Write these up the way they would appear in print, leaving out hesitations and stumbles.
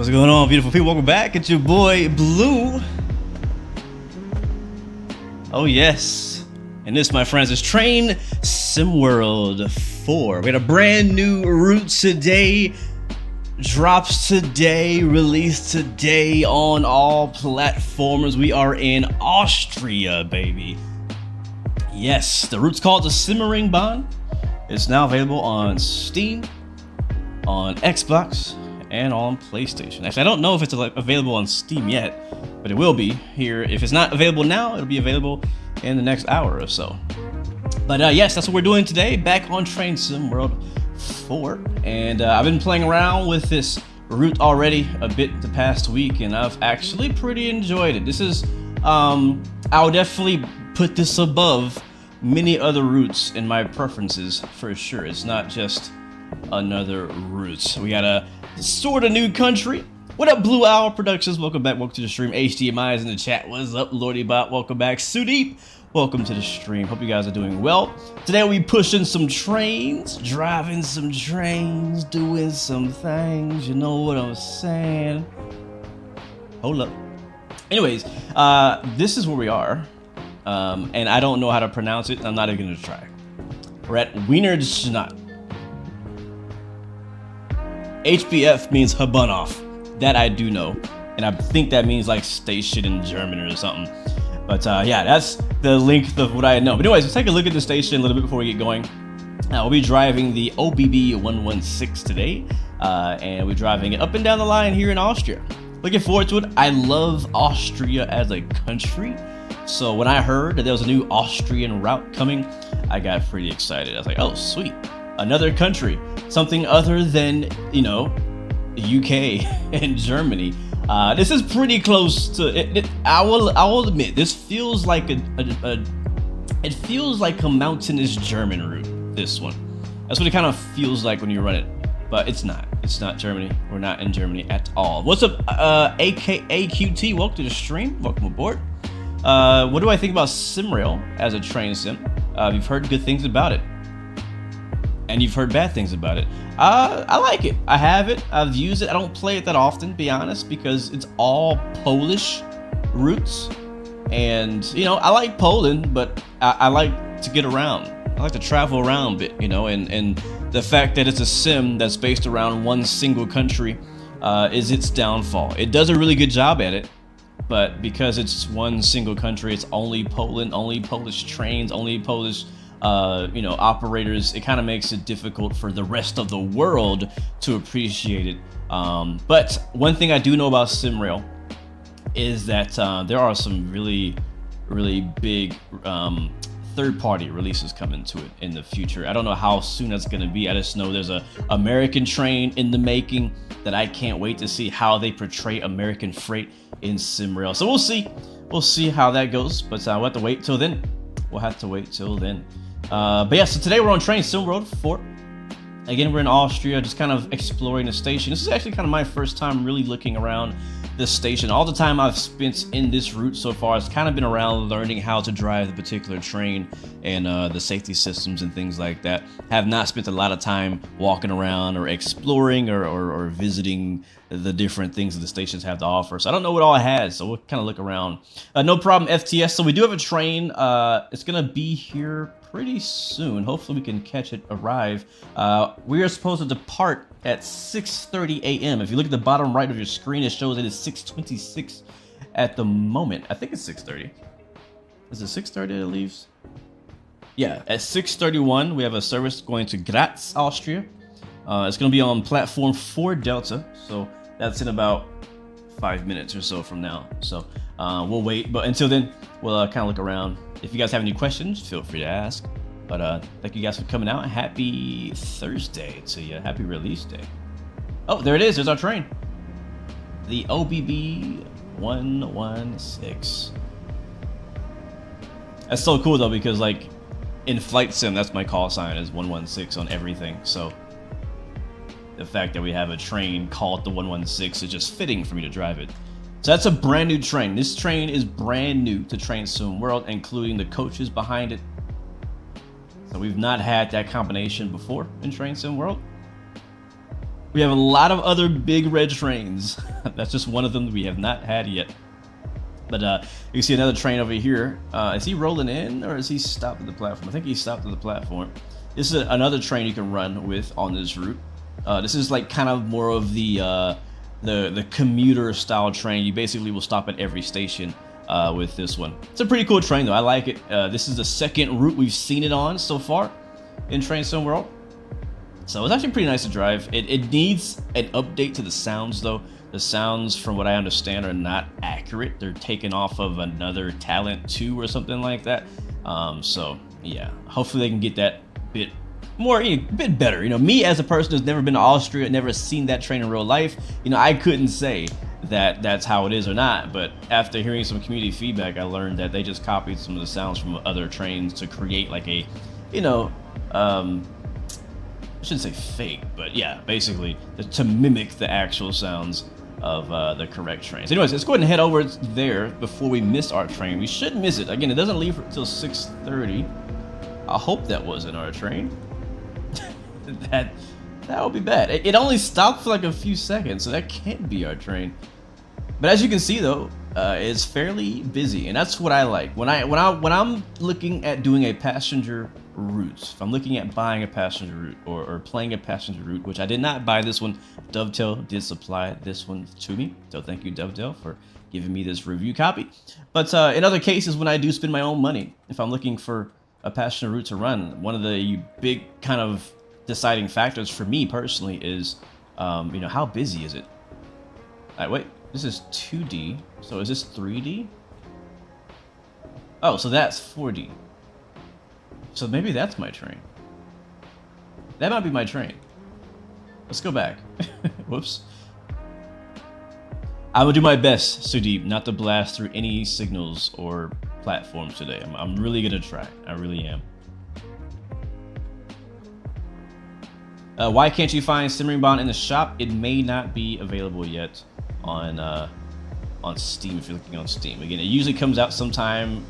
What's going on, beautiful people? Welcome back. It's your boy Blue. Oh yes, and this, my friends, is Train Sim World 4. We had a brand new route today, drops today, released today on all platforms. We are in Austria, baby. Yes, the route's called the Simmering Bahn. It's now available on Steam, on Xbox, and on PlayStation. Actually, I don't know if it's available on Steam yet, but it will be here. If it's not available now, it'll be available in the next hour or so. But yes, that's what we're doing today, back on Train Sim World 4. And I've been playing around with this route already a bit the past week, and I've actually pretty enjoyed it. This is, I'll definitely put this above many other routes in my preferences for sure. It's not just another route. We got a sort of new country. What up, Blue Owl Productions? Welcome back. Welcome to the stream. HDMI is in the chat. What's up, Lordy Bot? Welcome back. Sudeep, welcome to the stream. Hope you guys are doing well. Today we pushing some trains, driving some trains, doing some things. You know what I'm saying? Hold up. Anyways, this is where we are, and I don't know how to pronounce it. I'm not even gonna try. We're at Wienerschnatt. HBF means Habanov. That I do know, and I think that means like station in German or something. But yeah, that's the length of what I know. But anyways, let's take a look at the station a little bit before we get going. We'll be driving the OBB 116 today, and we're driving it up and down the line here in Austria. Looking forward to it. I love Austria as a country, so when I heard that there was a new Austrian route coming, I got pretty excited. I was like, oh sweet, another country, something other than, you know, UK and Germany. This is pretty close to it. I will admit, this feels like it feels like a mountainous German route. This one, that's what it kind of feels like when you run it, but it's not. It's not Germany. We're not in Germany at all. What's up, AQT? Welcome to the stream. Welcome aboard. What do I think about SimRail as a train sim? You've heard good things about it, and you've heard bad things about it. I like it. I have it. I've used it. I don't play it that often, to be honest, because it's all Polish routes. And, you know, I like Poland, but I like to get around. I like to travel around a bit, you know, and the fact that it's a sim that's based around one single country is its downfall. It does a really good job at it, but because it's one single country, it's only Poland, only Polish trains, only Polish you know, operators, it kind of makes it difficult for the rest of the world to appreciate it. But one thing I do know about SimRail is that there are some really big third-party releases coming to it in the future. I don't know how soon that's going to be. I just know there's a American train in the making that I can't wait to see how they portray American freight in SimRail. So we'll see how that goes, but we'll have to wait till then. But yeah, so today we're on Train Sim World 4. Again, we're in Austria, just kind of exploring the station. This is actually kind of my first time really looking around this station. All the time I've spent in this route so far has kind of been around learning how to drive the particular train and the safety systems and things like that. Have not spent a lot of time walking around or exploring or visiting the different things that the stations have to offer. So I don't know what all it has, so we'll kind of look around. No problem, FTS. So we do have a train. It's gonna be here pretty soon. Hopefully we can catch it arrive. We are supposed to depart at 6:30 a.m. If you look at the bottom right of your screen, it shows it is 6:26 at the moment. I think it's 6:30. Is it 6:30 that it leaves? Yeah, at 6:31 we have a service going to Graz, Austria. It's going to be on platform 4 Delta, so that's in about 5 minutes or so from now. So we'll wait, but until then we'll kind of look around. If you guys have any questions, feel free to ask. But thank you guys for coming out. Happy Thursday to you. Happy release day. Oh, there it is. There's our train. The OBB 116. That's so cool though, because like in Flight Sim, that's my call sign, is 116 on everything. So the fact that we have a train called the 116 is just fitting for me to drive it. So that's a brand new train. This train is brand new to Train Sim World, including the coaches behind it. So we've not had that combination before in Train Sim World. We have a lot of other big red trains. That's just one of them that we have not had yet. But you see another train over here. Is he rolling in or is he stopped at the platform? I think he stopped at the platform. This is another train you can run with on this route. This is like kind of more of the commuter style train. You basically will stop at every station with this one. It's a pretty cool train though. I like it. This is the second route we've seen it on so far in Train Sim World. So it's actually pretty nice to drive. It needs an update to the sounds though. The sounds, from what I understand, are not accurate. They're taken off of another Talent 2 or something like that. So yeah, hopefully they can get that bit more, a bit better. You know, me as a person who's never been to Austria, never seen that train in real life, you know, I couldn't say that that's how it is or not. But after hearing some community feedback, I learned that they just copied some of the sounds from other trains to create like a, I shouldn't say fake, but yeah, basically to mimic the actual sounds of the correct trains. Anyways, let's go ahead and head over there before we miss our train. We shouldn't miss it. Again, it doesn't leave until 6:30. I hope that wasn't our train. that would be bad. It only stopped for like a few seconds, so that can't be our train. But as you can see though, it's fairly busy, and that's what I like. When I'm looking at doing a passenger route, if I'm looking at buying a passenger route or playing a passenger route, which I did not buy this one, Dovetail did supply this one to me, so thank you Dovetail for giving me this review copy. But in other cases, when I do spend my own money, if I'm looking for a passenger route to run, one of the big kind of deciding factors for me personally is, how busy is it? All right, wait. This is 2D, so is this 3D? Oh, so that's 4D. So maybe that's my train. That might be my train. Let's go back. Whoops. I will do my best, Sudeep, not to blast through any signals or platforms today. I'm really gonna try. I really am. Why can't you find Simmering Bond in the shop? It may not be available yet on Steam if you're looking on Steam. Again, it usually comes out sometime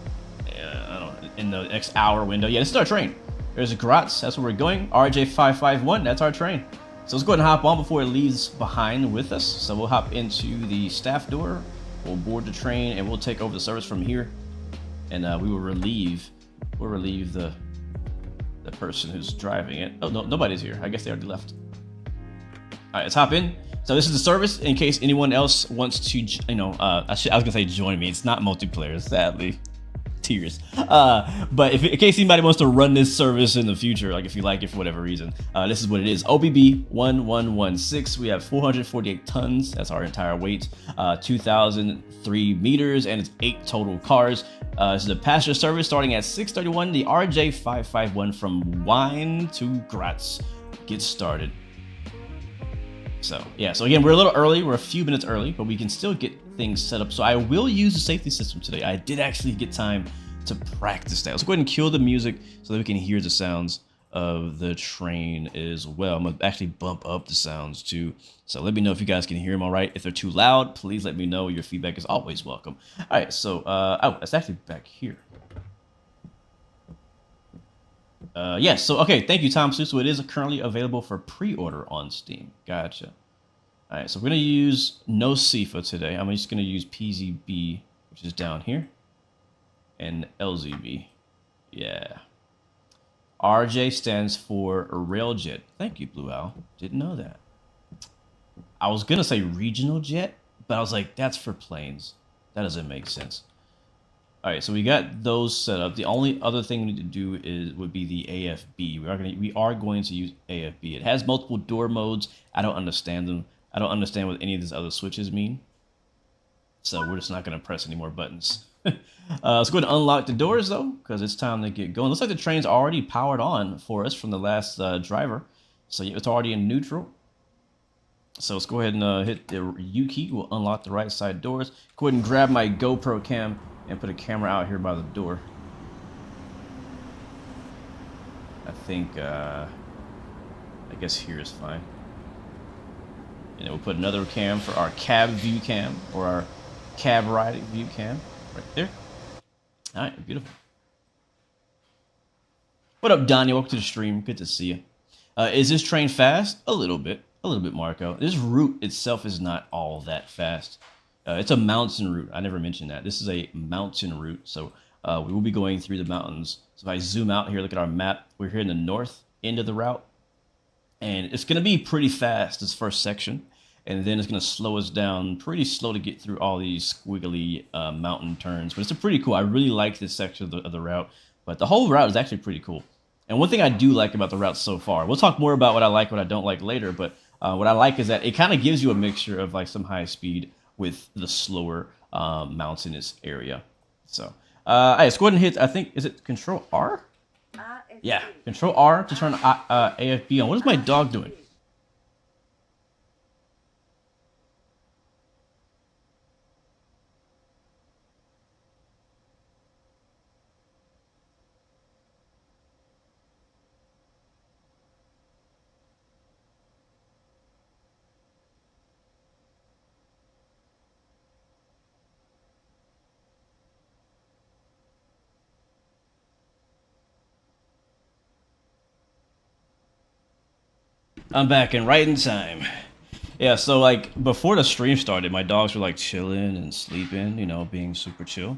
I don't know, in the next hour window. Yeah, this is our train. There's a Graz, that's where we're going. RJ551, that's our train. So let's go ahead and hop on before it leaves behind with us. So we'll hop into the staff door, we'll board the train, and we'll take over the service from here. And we will relieve the person who's driving it. Oh, no, nobody's here. I guess they already left. All right, let's hop in. So this is the service in case anyone else wants to, I was gonna say join me. It's not multiplayer, sadly. Tears. But in case anybody wants to run this service in the future, like if you like it for whatever reason, this is what it is. OBB 1116. We have 448 tons. That's our entire weight. 2,003 meters, and it's 8 total cars. This is a passenger service starting at 6:31. The RJ551 from Wine to Graz. Get started. So yeah, so again, we're a little early. We're a few minutes early, but we can still get things set up. So I will use the safety system today. I did actually get time to practice that. Let's go ahead and kill the music so that we can hear the sounds of the train as well. I'm gonna actually bump up the sounds too. So let me know if you guys can hear them all right. If they're too loud, please let me know. Your feedback is always welcome. All right, so oh, it's actually back here. Yes, so okay, thank you, Tom Sue. So it is currently available for pre-order on Steam. Gotcha. All right, so we're gonna use no CIFA today. I'm just gonna use PZB, which is down here, and LZB. Yeah. RJ stands for Railjet. Thank you, Blue Owl. Didn't know that. I was gonna say regional jet, but I was like, that's for planes. That doesn't make sense. All right, so we got those set up. The only other thing we need to do would be the AFB. We are going to use AFB. It has multiple door modes. I don't understand them. I don't understand what any of these other switches mean. So we're just not going to press any more buttons. Let's go ahead and unlock the doors though, because it's time to get going. Looks like the train's already powered on for us from the last driver. So it's already in neutral. So let's go ahead and hit the U key. We'll unlock the right side doors. Go ahead and grab my GoPro cam and put a camera out here by the door. I think, I guess here is fine. And then we'll put another cam for our cab view cam, or our cab riding view cam, right there. All right, beautiful. What up, Donnie? Welcome to the stream. Good to see you. Is this train fast? A little bit. A little bit, Marco. This route itself is not all that fast. It's a mountain route. I never mentioned that. This is a mountain route, so we will be going through the mountains. So if I zoom out here, look at our map. We're here in the north end of the route, and it's going to be pretty fast, this first section, and then it's going to slow us down pretty slow to get through all these squiggly mountain turns. But it's a pretty cool. I really like this section of the route, but the whole route is actually pretty cool. And one thing I do like about the route so far, we'll talk more about what I like, what I don't like later, but what I like is that it kind of gives you a mixture of like some high speed with the slower mountainous area. So let's go ahead and hit, I think, is it Control R? Yeah, Control R to turn AFB on. What is my dog doing? I'm back and right in time. Yeah, so like before the stream started, my dogs were like chilling and sleeping, you know, being super chill.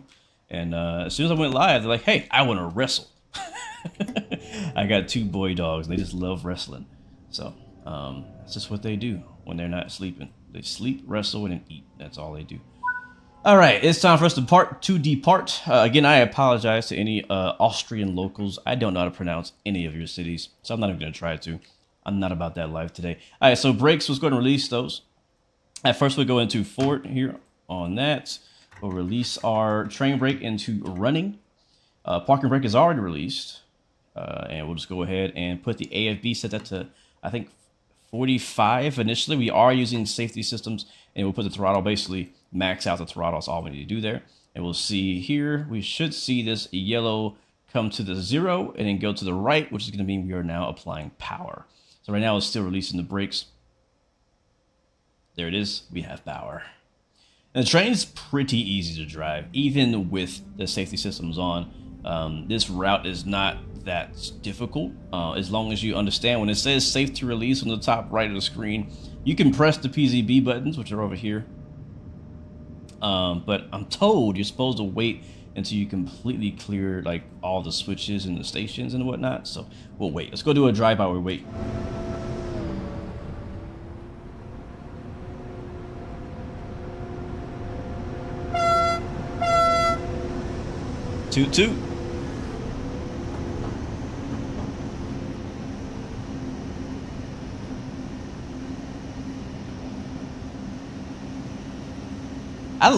And as soon as I went live, they're like, "Hey, I want to wrestle." I got 2 boy dogs. And they just love wrestling. So that's just what they do when they're not sleeping. They sleep, wrestle, and eat. That's all they do. All right, it's time for us to depart. Again, I apologize to any Austrian locals. I don't know how to pronounce any of your cities, so I'm not even going to try to. I'm not about that life today. All right, so brakes, let's go ahead and release those. At first, we'll go into forward here on that. We'll release our train brake into running. Parking brake is already released. And we'll just go ahead and put the AFB, set that to, I think, 45 initially. We are using safety systems, and we'll put the throttle, basically max out the throttle. That's all we need to do there. And we'll see here, we should see this yellow come to the 0 and then go to the right, which is going to mean we are now applying power. So right now it's still releasing the brakes. There it is. We have power. And the train's pretty easy to drive, even with the safety systems on. This route is not that difficult, as long as you understand when it says safe to release on the top right of the screen, you can press the PZB buttons, which are over here. But I'm told you're supposed to wait until you completely clear like all the switches and the stations and whatnot. So we'll wait. Let's go do a drive-by while we wait. Toot toot. I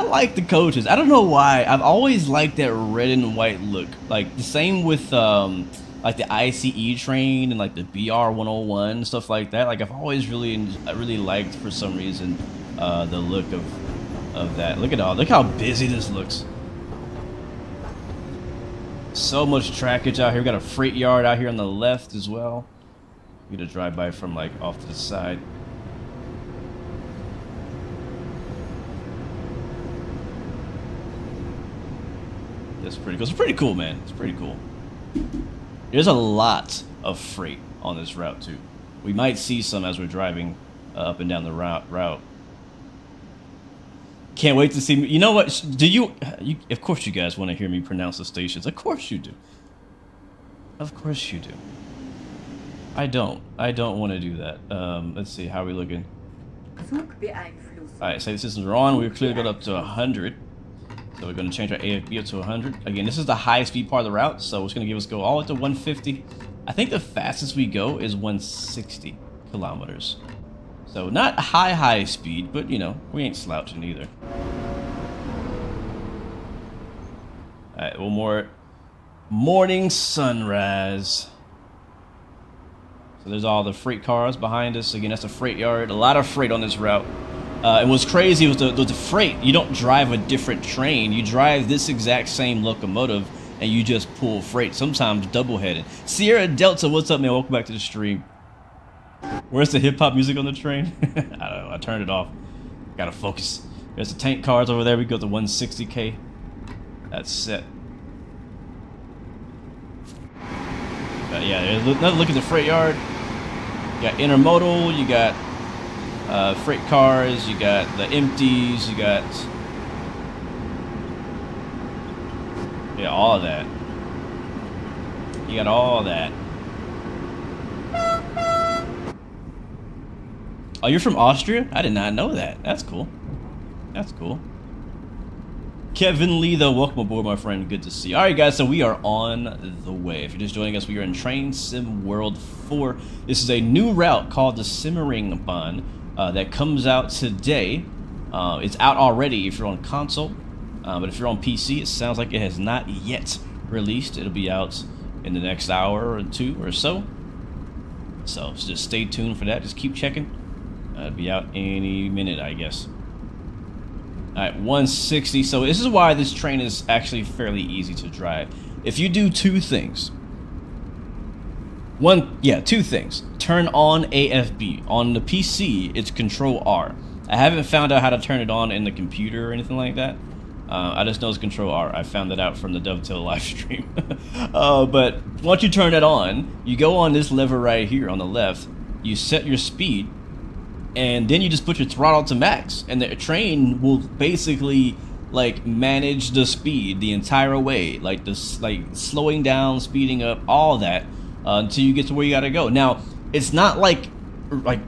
like the coaches. I don't know why. I've always liked that red and white look. Like the same with like the ICE train and like the BR 101 stuff like that. Like I've always really liked for some reason the look of that. Look how busy this looks. So much trackage out here. We got a freight yard out here on the left as well. We get a drive by from like off to the side. It's pretty cool. It's pretty cool, man. It's pretty cool. There's a lot of freight on this route too. We might see some as we're driving up and down the route. Can't wait to see. You know what? Do you? Of course, you guys want to hear me pronounce the stations. Of course you do. Of course you do. I don't want to do that. Let's see. How are we looking? All right. Safety systems are on. We're clearly got up to 100. So we're going to change our AFB up to 100. Again, this is the high speed part of the route, so it's going to give us go all the way to 150. I think the fastest we go is 160 kilometers. So not high speed, but you know, we ain't slouching either. All right, one more. Morning sunrise. So there's all the freight cars behind us. Again, that's a freight yard. A lot of freight on this route. And what's crazy was the freight. You don't drive a different train. You drive this exact same locomotive, and you just pull freight. Sometimes double-headed. Sierra Delta, what's up, man? Welcome back to the stream. Where's the hip-hop music on the train? I don't know. I turned it off. Gotta focus. There's the tank cars over there. We go to 160K. That's set. Yeah, another look at the freight yard. You got intermodal, you got freight cars, you got the empties, you got all of that. You got all of that. Oh, you're from Austria? I did not know that. That's cool. That's cool. Kevin Lee, though, welcome aboard, my friend. Good to see you. All right, guys, so we are on the way. If you're just joining us, we are in Train Sim World 4. This is a new route called the Simmering Bahn that comes out today. It's out already if you're on console, but if you're on PC, it sounds like it has not yet released. It'll be out in the next hour or two or so. So just stay tuned for that. Just keep checking. It'll be out any minute, I guess. Alright, 160. So this is why this train is actually fairly easy to drive. If you do two things. Two things. Turn on AFB. On the PC, it's Control R. I haven't found out how to turn it on in the computer or anything like that. I just know it's Control R. I found that out from the Dovetail live stream. But once you turn it on, you go on this lever right here on the left. You set your speed. And then you just put your throttle to max, and the train will basically like manage the speed the entire way, like this, like slowing down, speeding up, all that until you get to where you gotta go. Now, it's not like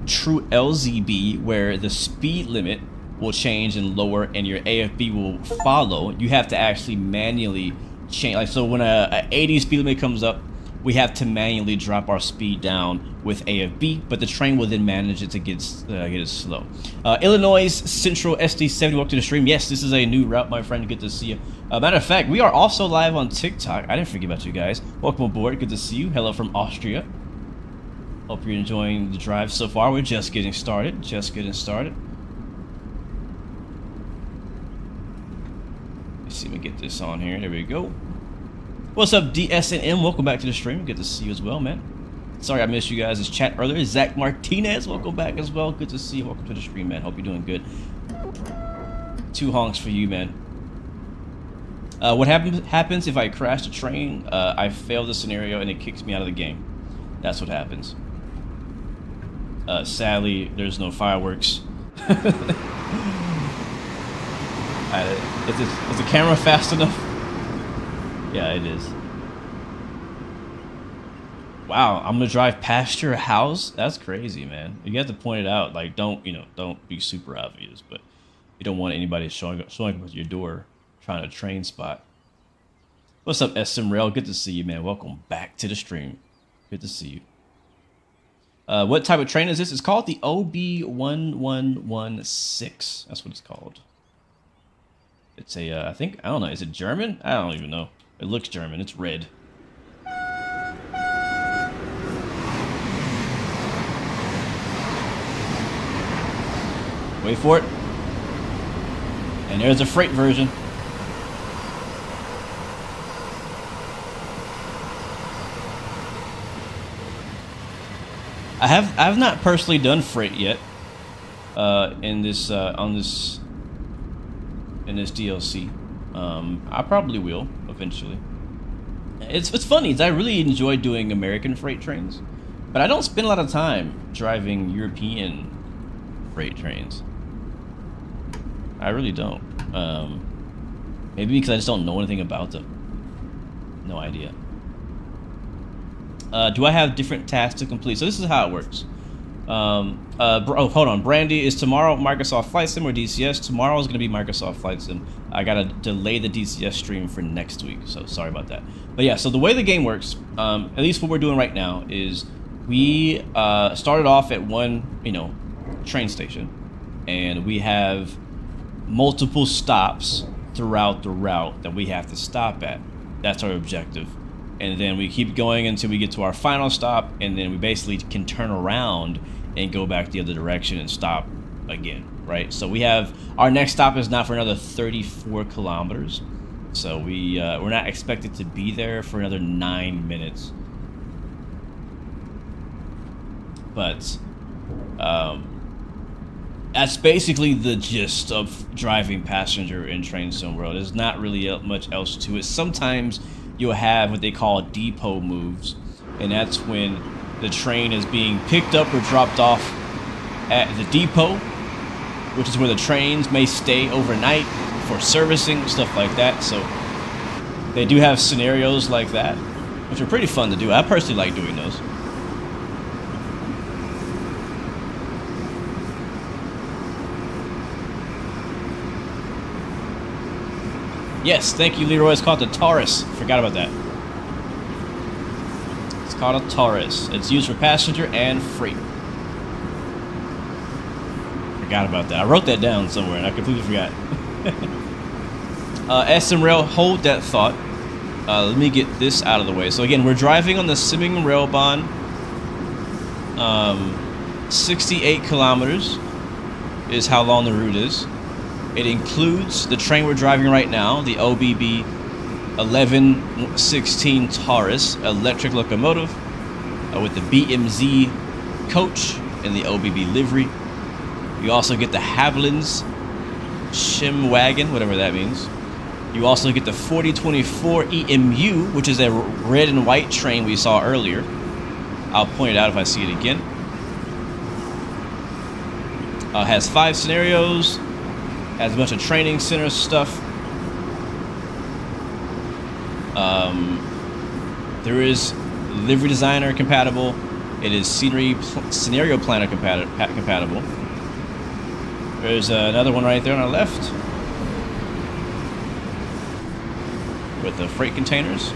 true LZB where the speed limit will change and lower, and your AFB will follow. You have to actually manually change. Like so, when a 80 speed limit comes up, we have to manually drop our speed down with AFB, but the train will then manage it to get it slow. Illinois Central SD70, welcome to the stream. Yes, this is a new route, my friend. Good to see you. Matter of fact, we are also live on TikTok. I didn't forget about you guys. Welcome aboard. Good to see you. Hello from Austria. Hope you're enjoying the drive so far. We're just getting started. Just getting started. Let's see if we get this on here. There we go. What's up, DSNM? Welcome back to the stream. Good to see you as well, man. Sorry I missed you guys' chat earlier. Zach Martinez, welcome back as well. Good to see you. Welcome to the stream, man. Hope you're doing good. 2 honks for you, man. What happens if I crash the train? I fail the scenario and it kicks me out of the game. That's what happens. Sadly, there's no fireworks. Is the camera fast enough? Yeah, it is. Wow, I'm gonna drive past your house? That's crazy, man. You have to point it out. Like, don't be super obvious, but you don't want anybody showing up at your door trying to train spot. What's up, SM Rail? Good to see you, man. Welcome back to the stream. Good to see you. What type of train is this? It's called the OB1116. That's what it's called. It's a, I don't know, is it German? I don't even know. It looks German. It's red. Wait for it. And there's a freight version. I have not personally done freight yet in this DLC. I probably will eventually. It's funny. I really enjoy doing American freight trains, but I don't spend a lot of time driving European freight trains. I really don't. Maybe because I just don't know anything about them. No idea. Do I have different tasks to complete? So this is how it works. Hold on. Brandy, is tomorrow Microsoft Flight Sim or DCS? Tomorrow is going to be Microsoft Flight Sim. I got to delay the DCS stream for next week, so sorry about that. But yeah, so the way the game works, at least what we're doing right now, is we started off at one, train station, and we have multiple stops throughout the route that we have to stop at. That's our objective. And then we keep going until we get to our final stop, and then we basically can turn around and go back the other direction and stop again, right? So we have, our next stop is not for another 34 kilometers. So we're not expected to be there for another 9 minutes. But that's basically the gist of driving passenger in Train Sim World. There's not really much else to it. Sometimes you'll have what they call depot moves, and that's when the train is being picked up or dropped off at the depot, which is where the trains may stay overnight for servicing, stuff like that. So they do have scenarios like that, which are pretty fun to do. I personally like doing those. Yes, thank you, Leroy. It's called the Taurus. Forgot about that. It's called a Taurus. It's used for passenger and freight. Forgot about that. I wrote that down somewhere and I completely forgot. SM Rail, hold that thought. Let me get this out of the way. So again, we're driving on the Simming Railbahn. 68 kilometers is how long the route is. It includes the train we're driving right now, the OBB 1116 Taurus electric locomotive with the BMZ coach and the OBB livery. You also get the Haviland's Shim wagon, whatever that means. You also get the 4024 EMU, which is a red and white train we saw earlier. I'll point it out if I see it again. Has 5 scenarios. Has a bunch of training center stuff. There is livery designer compatible. It is scenario planner compatible. There's another one right there on our left with the freight containers.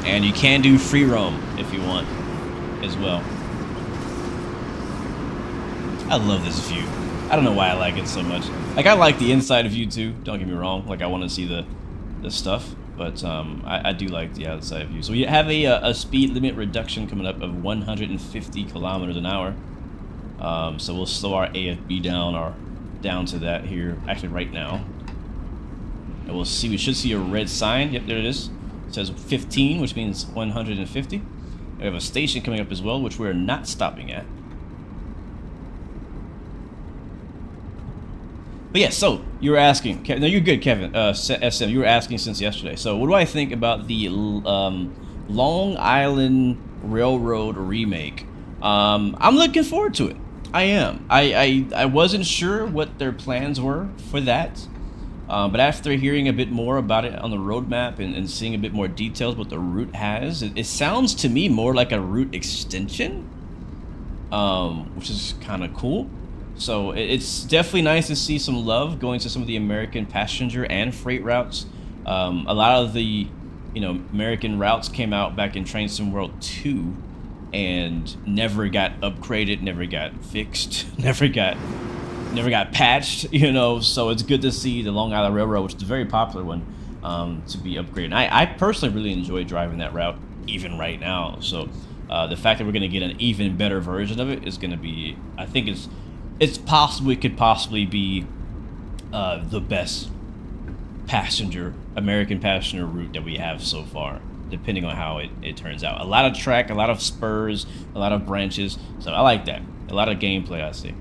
And you can do free roam if you want as well. I love this view. I don't know why I like it so much. Like, I like the inside view too, don't get me wrong. Like, I want to see the stuff, but I do like the outside view. So we have a speed limit reduction coming up of 150 kilometers an hour. So we'll slow our AFB down to that here, actually right now. And we'll see, we should see a red sign. Yep, there it is. It says 15, which means 150. We have a station coming up as well, which we're not stopping at. But yeah, so you were asking, no, you're good, Kevin. SM, you were asking since yesterday. So what do I think about the Long Island Railroad remake? I'm looking forward to it. I am. I wasn't sure what their plans were for that, but after hearing a bit more about it on the roadmap and seeing a bit more details what the route has, it sounds to me more like a route extension, which is kind of cool. So it's definitely nice to see some love going to some of the American passenger and freight routes. A lot of the, American routes came out back in Train Sim World 2 and never got upgraded, never got fixed, never got patched, So it's good to see the Long Island Railroad, which is a very popular one, to be upgraded. I personally really enjoy driving that route even right now. So the fact that we're going to get an even better version of it is going to be, I think it's possible it could possibly be the best American passenger route that we have so far, depending on how it turns out. A lot of track, a lot of spurs, a lot of branches. So I like that. A lot of gameplay, I see.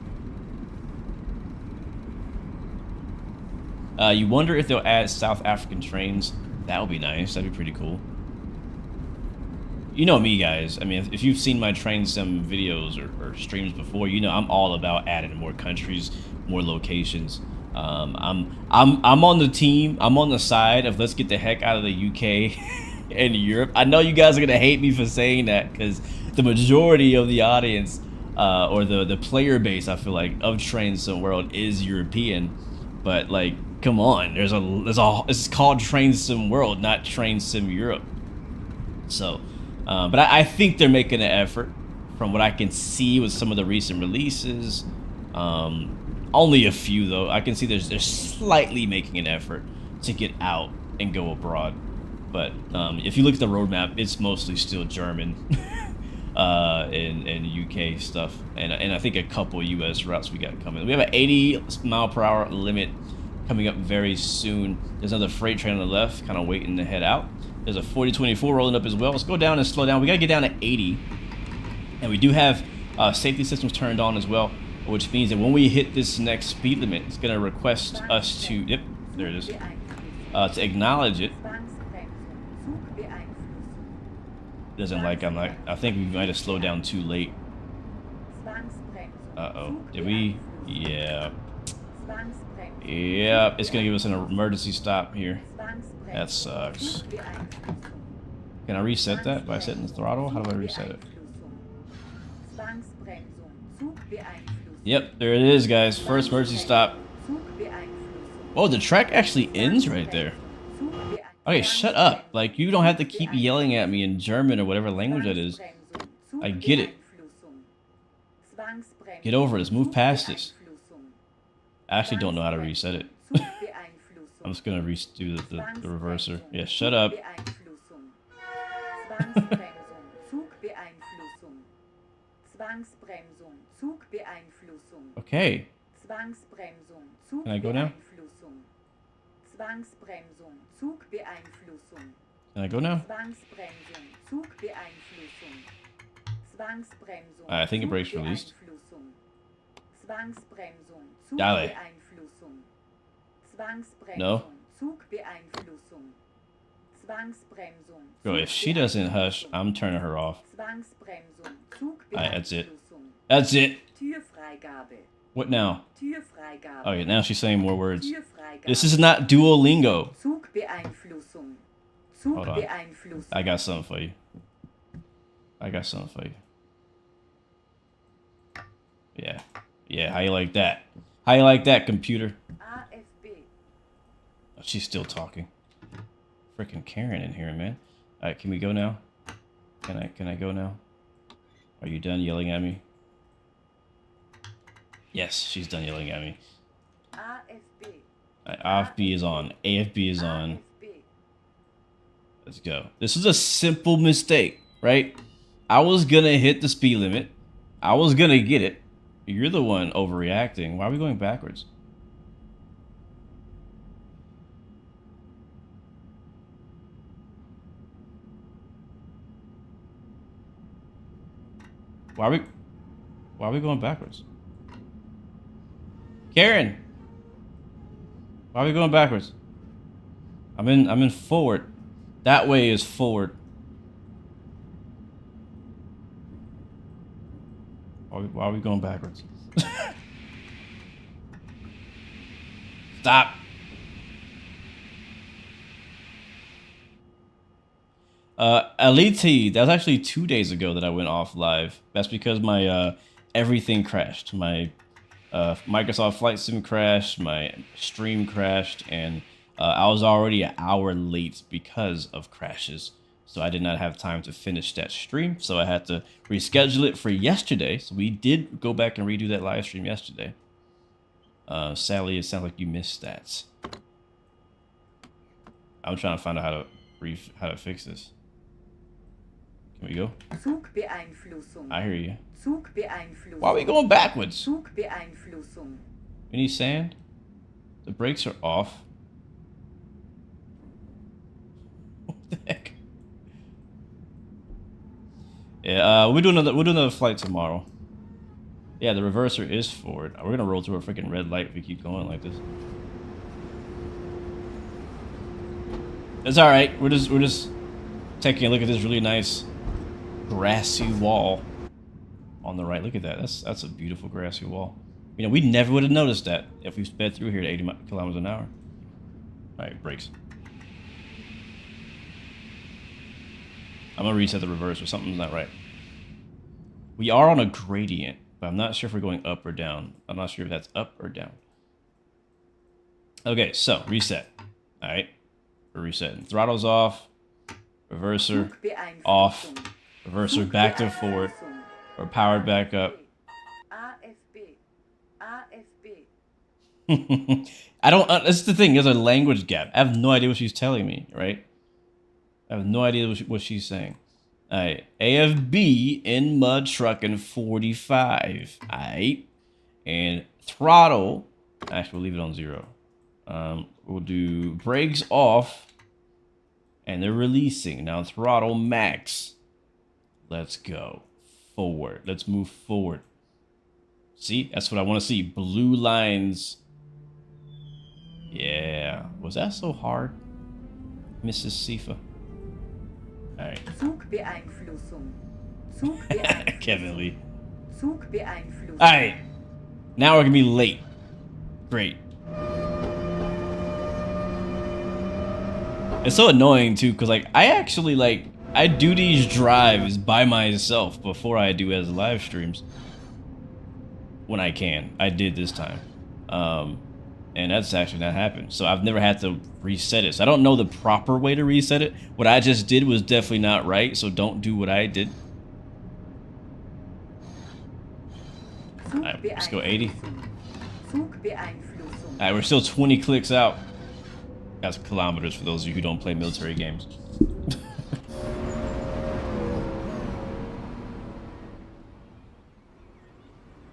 You wonder if they'll add South African trains. That would be nice. That'd be pretty cool. You know me, guys. I mean, if you've seen my train sim videos or streams before, I'm all about adding more countries, more locations. I'm on the team. I'm on the side of let's get the heck out of the UK and Europe. I know you guys are gonna hate me for saying that because the majority of the audience or the player base, I feel like, of Train Sim World is European. But like, come on, it's called Train Sim World, not Train Sim Europe. So. But I think they're making an effort from what I can see with some of the recent releases. Only a few, though. I can see they're slightly making an effort to get out and go abroad. But if you look at the roadmap, it's mostly still German and UK stuff. And I think a couple US routes we got coming. We have an 80 mile per hour limit coming up very soon. There's another freight train on the left, kind of waiting to head out. There's a 4024 rolling up as well. Let's go down and slow down. We gotta get down to 80. And we do have safety systems turned on as well, which means that when we hit this next speed limit, it's gonna request us to, yep, there it is, to acknowledge it. Doesn't like I'm like. I think we might have slowed down too late. Uh-oh. Did we? Yeah. Yep. It's gonna give us an emergency stop here. That sucks. Can I reset that by setting the throttle? How do I reset it? Yep, there it is, guys. First emergency stop. Oh, the track actually ends right there. Okay, shut up. Like, you don't have to keep yelling at me in German or whatever language that is. I get it. Get over this. Move past this. I actually don't know how to reset it. I'm just gonna redo the reverser. Yeah, shut up. Okay. Can I go now? Can I go now? I think it brakes released. Dale. No. Bro, if she doesn't hush, I'm turning her off. Alright, that's it. That's it. What now? Oh yeah, now she's saying more words. This is not Duolingo. Hold on. I got something for you. I got something for you. Yeah. Yeah, how you like that? How you like that, computer? Oh, she's still talking. Freaking Karen in here, man. Alright, can we go now? Can I go now? Are you done yelling at me? Yes, she's done yelling at me. AFB is on. AFB is on. Let's go. This is a simple mistake, right? I was gonna hit the speed limit. I was gonna get it. You're the one overreacting. Why are we going backwards? Why are we going backwards? Karen! Why are we going backwards? I'm in forward. That way is forward. Why are we going backwards? Stop. Elite, that was actually 2 days ago that I went off live. That's because my everything crashed. My Microsoft Flight Sim crashed, my stream crashed, and I was already an hour late because of crashes. So I did not have time to finish that stream, so I had to reschedule it for yesterday. So we did go back and redo that live stream yesterday. Sadly, it sounds like you missed that. I'm trying to find out how to fix this. Can we go? I hear you. Why are we going backwards? We need sand. The brakes are off. What the heck? Yeah, we'll do another flight tomorrow. Yeah, the reverser is forward. We're gonna roll through a freaking red light if we keep going like this. It's all right. We're just taking a look at this really nice grassy wall on the right. Look at that. That's a beautiful grassy wall. You know, we never would have noticed that if we sped through here at 80 kilometers an hour. All right, brakes. I'm gonna reset the reverse or something's not right. We are on a gradient, but I'm not sure if we're going up or down. I'm not sure if that's up or down. Okay, so reset. All right, we're resetting. Throttle's off. Reverser off. Reverser back to forward. We're powered back up. I don't. That's the thing. There's a language gap. I have no idea what she's telling me. Right. I have no idea what she's saying. Alright, AFB in mud trucking 45. Alright. And throttle. Actually, we'll leave it on 0. We'll do brakes off. And they're releasing. Now throttle max. Let's go. Forward. Let's move forward. See? That's what I want to see. Blue lines. Yeah. Was that so hard? Mrs. Sifa. Alright. Zugbeeinflussung. Zugbeeinflussung. Kevin Lee. Zugbeeinflussung. Alright. Now we're gonna be late. Great. It's so annoying too, because like I actually like I do these drives by myself before I do as live streams. When I can. I did this time. And that's actually not happened. So I've never had to reset it. So I don't know the proper way to reset it. What I just did was definitely not right, so don't do what I did. Alright, let's go 80. Alright, we're still 20 clicks out. That's kilometers for those of you who don't play military games.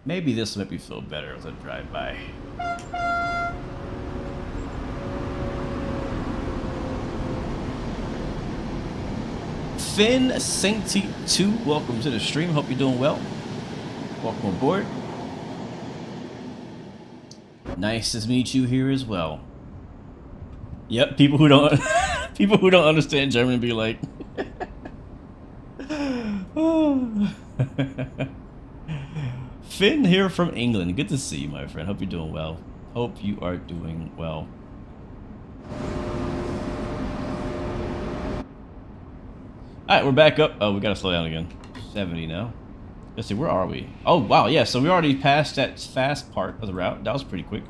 Maybe this will make me feel better as I drive by. Finn Sainty 2, welcome to the stream. Hope you're doing well. Welcome aboard. Nice to meet you here as well. Yep, people who don't people who don't understand German be like Finn here from England. Good to see you, my friend. Hope you're doing well. Hope you are doing well. Alright, we're back up. Oh, we gotta slow down again. 70 now. Let's see, where are we? Oh, wow, yeah, so we already passed that fast part of the route. That was pretty quick.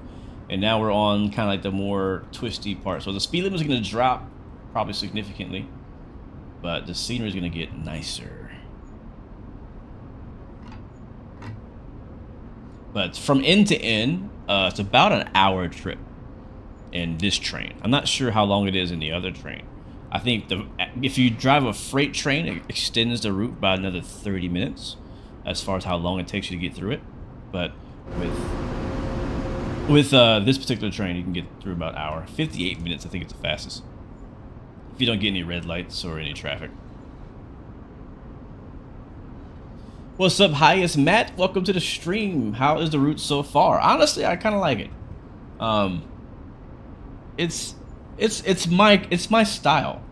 And now we're on kind of like the more twisty part. So the speed limit is going to drop probably significantly. But the scenery is going to get nicer. But from end to end, it's about an hour trip in this train. I'm not sure how long it is in the other train. I think if you drive a freight train, it extends the route by another 30 minutes as far as how long it takes you to get through it. But with this particular train, you can get through about an hour. 58 minutes, I think it's the fastest. If you don't get any red lights or any traffic. What's up, highest Matt? Welcome to the stream. How is the route so far? Honestly, I kind of like it. It's my style.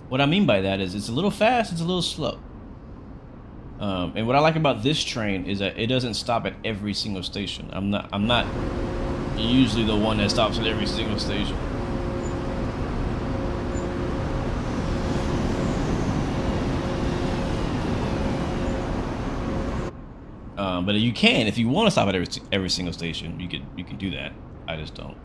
What I mean by that is it's a little fast, it's a little slow. And what I like about this train is that it doesn't stop at every single station. I'm not usually the one that stops at every single station. But you can, if you want to stop at every single station, you can do that. I just don't.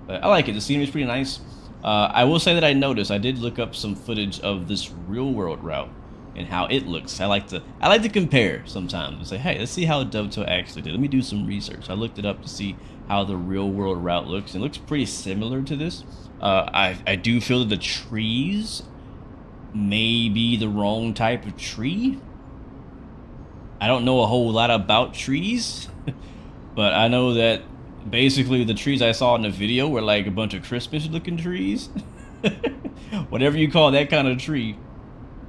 But I like it. The scenery is pretty nice. I will say that I did look up some footage of this real world route and how it looks. I like to compare sometimes and say, hey, let's see how Dovetail actually did. Let me do some research. I looked it up to see how the real world route looks. It looks pretty similar to this. I do feel that the trees may be the wrong type of tree. I don't know a whole lot about trees, but I know that basically the trees I saw in the video were like a bunch of Christmas looking trees. Whatever you call that kind of tree.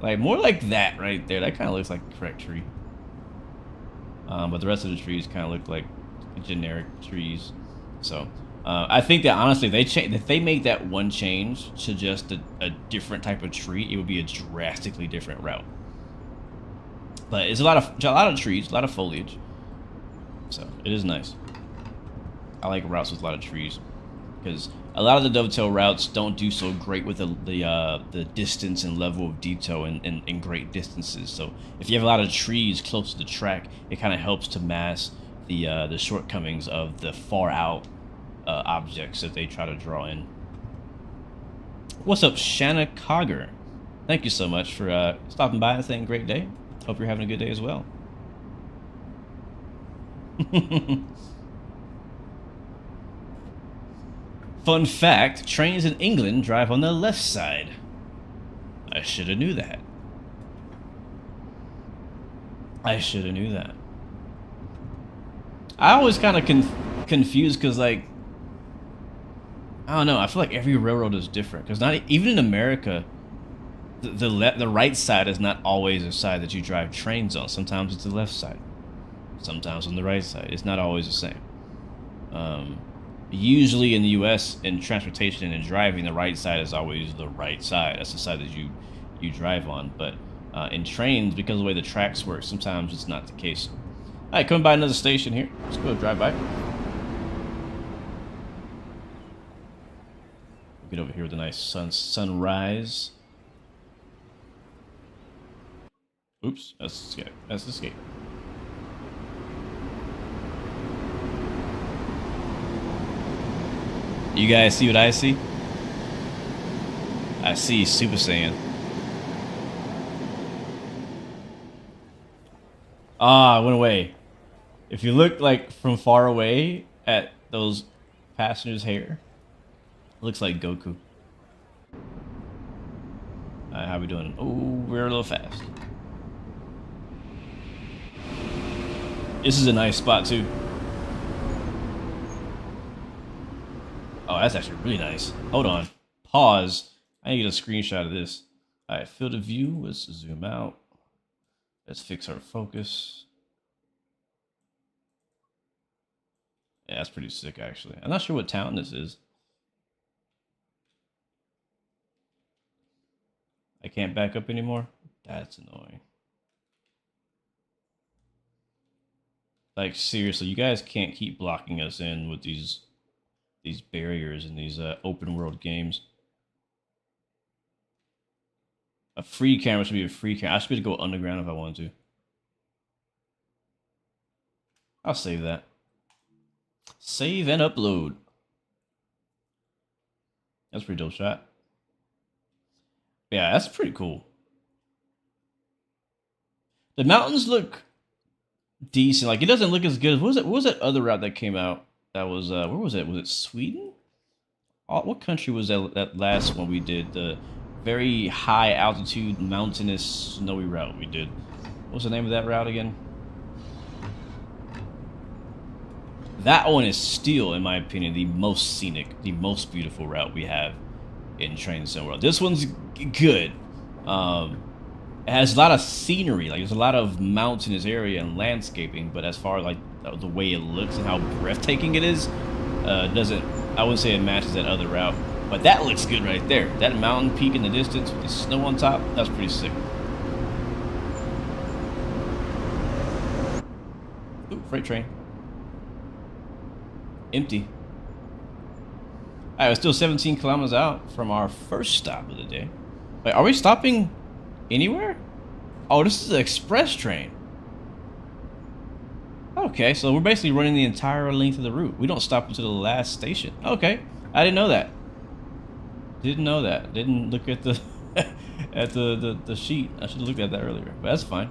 Like more like that right there. That kind of looks like the correct tree. But the rest of the trees kind of look like generic trees. So I think that honestly, if they make that one change to just a different type of tree, it would be a drastically different route. But it's a lot of trees, a lot of foliage. So it is nice. I like routes with a lot of trees because a lot of the dovetail routes don't do so great with the distance and level of detail in great distances. So if you have a lot of trees close to the track, it kind of helps to mask the shortcomings of the far out objects that they try to draw in. What's up, Shanna Cogger? Thank you so much for stopping by and saying great day. Hope you're having a good day as well. Fun fact, trains in England drive on the left side. I should have knew that. I should have knew that. I always kind of confused because, like, I don't know, I feel like every railroad is different. Because not even in America, the right side is not always the side that you drive trains on. Sometimes it's the left side. Sometimes on the right side. It's not always the same. Usually in the US, in transportation and driving, the right side is always the right side. That's the side that you drive on. But in trains, because of the way the tracks work, sometimes it's not the case. All right, coming by another station here. Let's go drive by. Get over here with a nice sunrise. Oops, that's escape. That's escape. You guys see what I see? I see Super Saiyan. Ah, it went away. If you look like from far away at those passengers' hair, it looks like Goku. Alright, how we doing? Oh, we're a little fast. This is a nice spot too. Oh, that's actually really nice. Hold on. Pause. I need to get a screenshot of this. Alright, field of view. Let's zoom out. Let's fix our focus. Yeah, that's pretty sick actually. I'm not sure what town this is. I can't back up anymore? That's annoying. Like, seriously, you guys can't keep blocking us in with these barriers in these open world games. A free camera should be a free camera. I should be able to go underground if I want to. I'll save that. Save and upload. That's a pretty dope shot. Yeah, that's pretty cool. The mountains look decent. Like, it doesn't look as good. What was that other route that came out? That was where was it? Was it Sweden? What country was that last one we did? The very high altitude mountainous snowy route we did. What was the name of that route again? That one is still, in my opinion, the most scenic, the most beautiful route we have in Train Sim World. This one's good. It has a lot of scenery, like there's a lot of mountainous area and landscaping, but as far as like the way it looks and how breathtaking it is, I wouldn't say it matches that other route, but that looks good right there. That mountain peak in the distance with the snow on top, that's pretty sick. Ooh, freight train. Empty. Alright, we're still 17 kilometers out from our first stop of the day. Wait, are we stopping anywhere? Oh, this is an express train. Okay, so we're basically running the entire length of the route. We don't stop until the last station. Okay, I didn't know that. Didn't know that. Didn't look at the at the sheet. I should have looked at that earlier, but that's fine.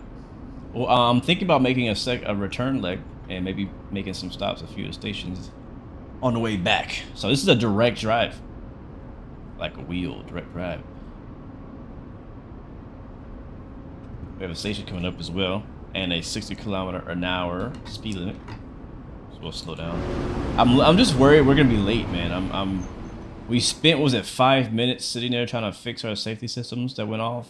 Well, I'm thinking about making a return leg and maybe making some stops at a few of the stations on the way back. So this is a direct drive, like a wheel direct drive. We have a station coming up as well, and a 60 km/h speed limit. So we'll slow down. I'm just worried we're gonna be late, man. We spent, what was it, 5 minutes sitting there trying to fix our safety systems that went off.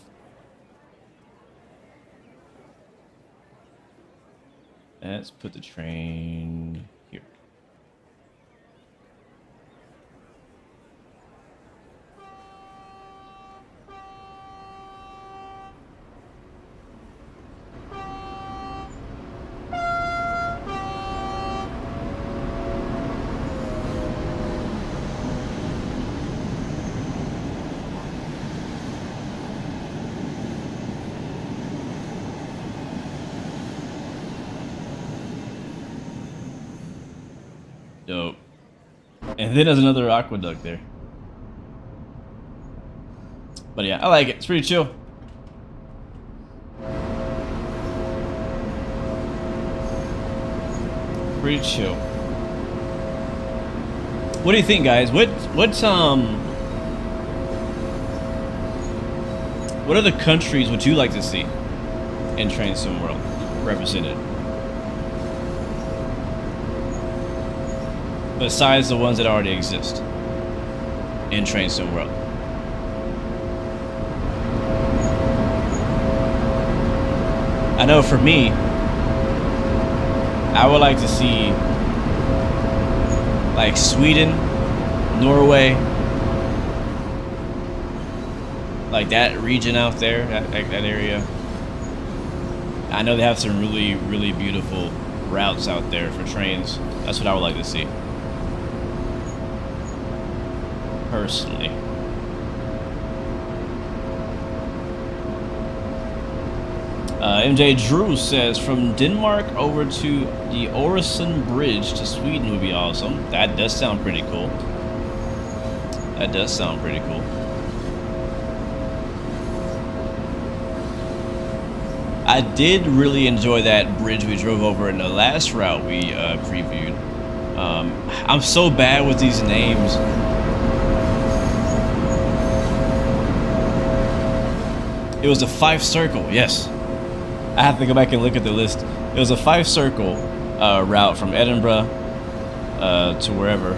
Let's put the train here. Dope. And then there's another aqueduct there. But yeah, I like it. It's pretty chill. Pretty chill. What do you think, guys? What other countries would you like to see in Train Sim World represented? Besides the ones that already exist in Train Sim World. I know for me, I would like to see like Sweden, Norway, like that region out there, that area. I know they have some really, really beautiful routes out there for trains. That's what I would like to see, personally. MJ Drew says, from Denmark over to the Øresund Bridge to Sweden would be awesome. That does sound pretty cool. That does sound pretty cool. I did really enjoy that bridge we drove over in the last route we previewed. I'm so bad with these names. It was a 5-circle, yes. I have to go back and look at the list. It was a 5-circle route from Edinburgh to wherever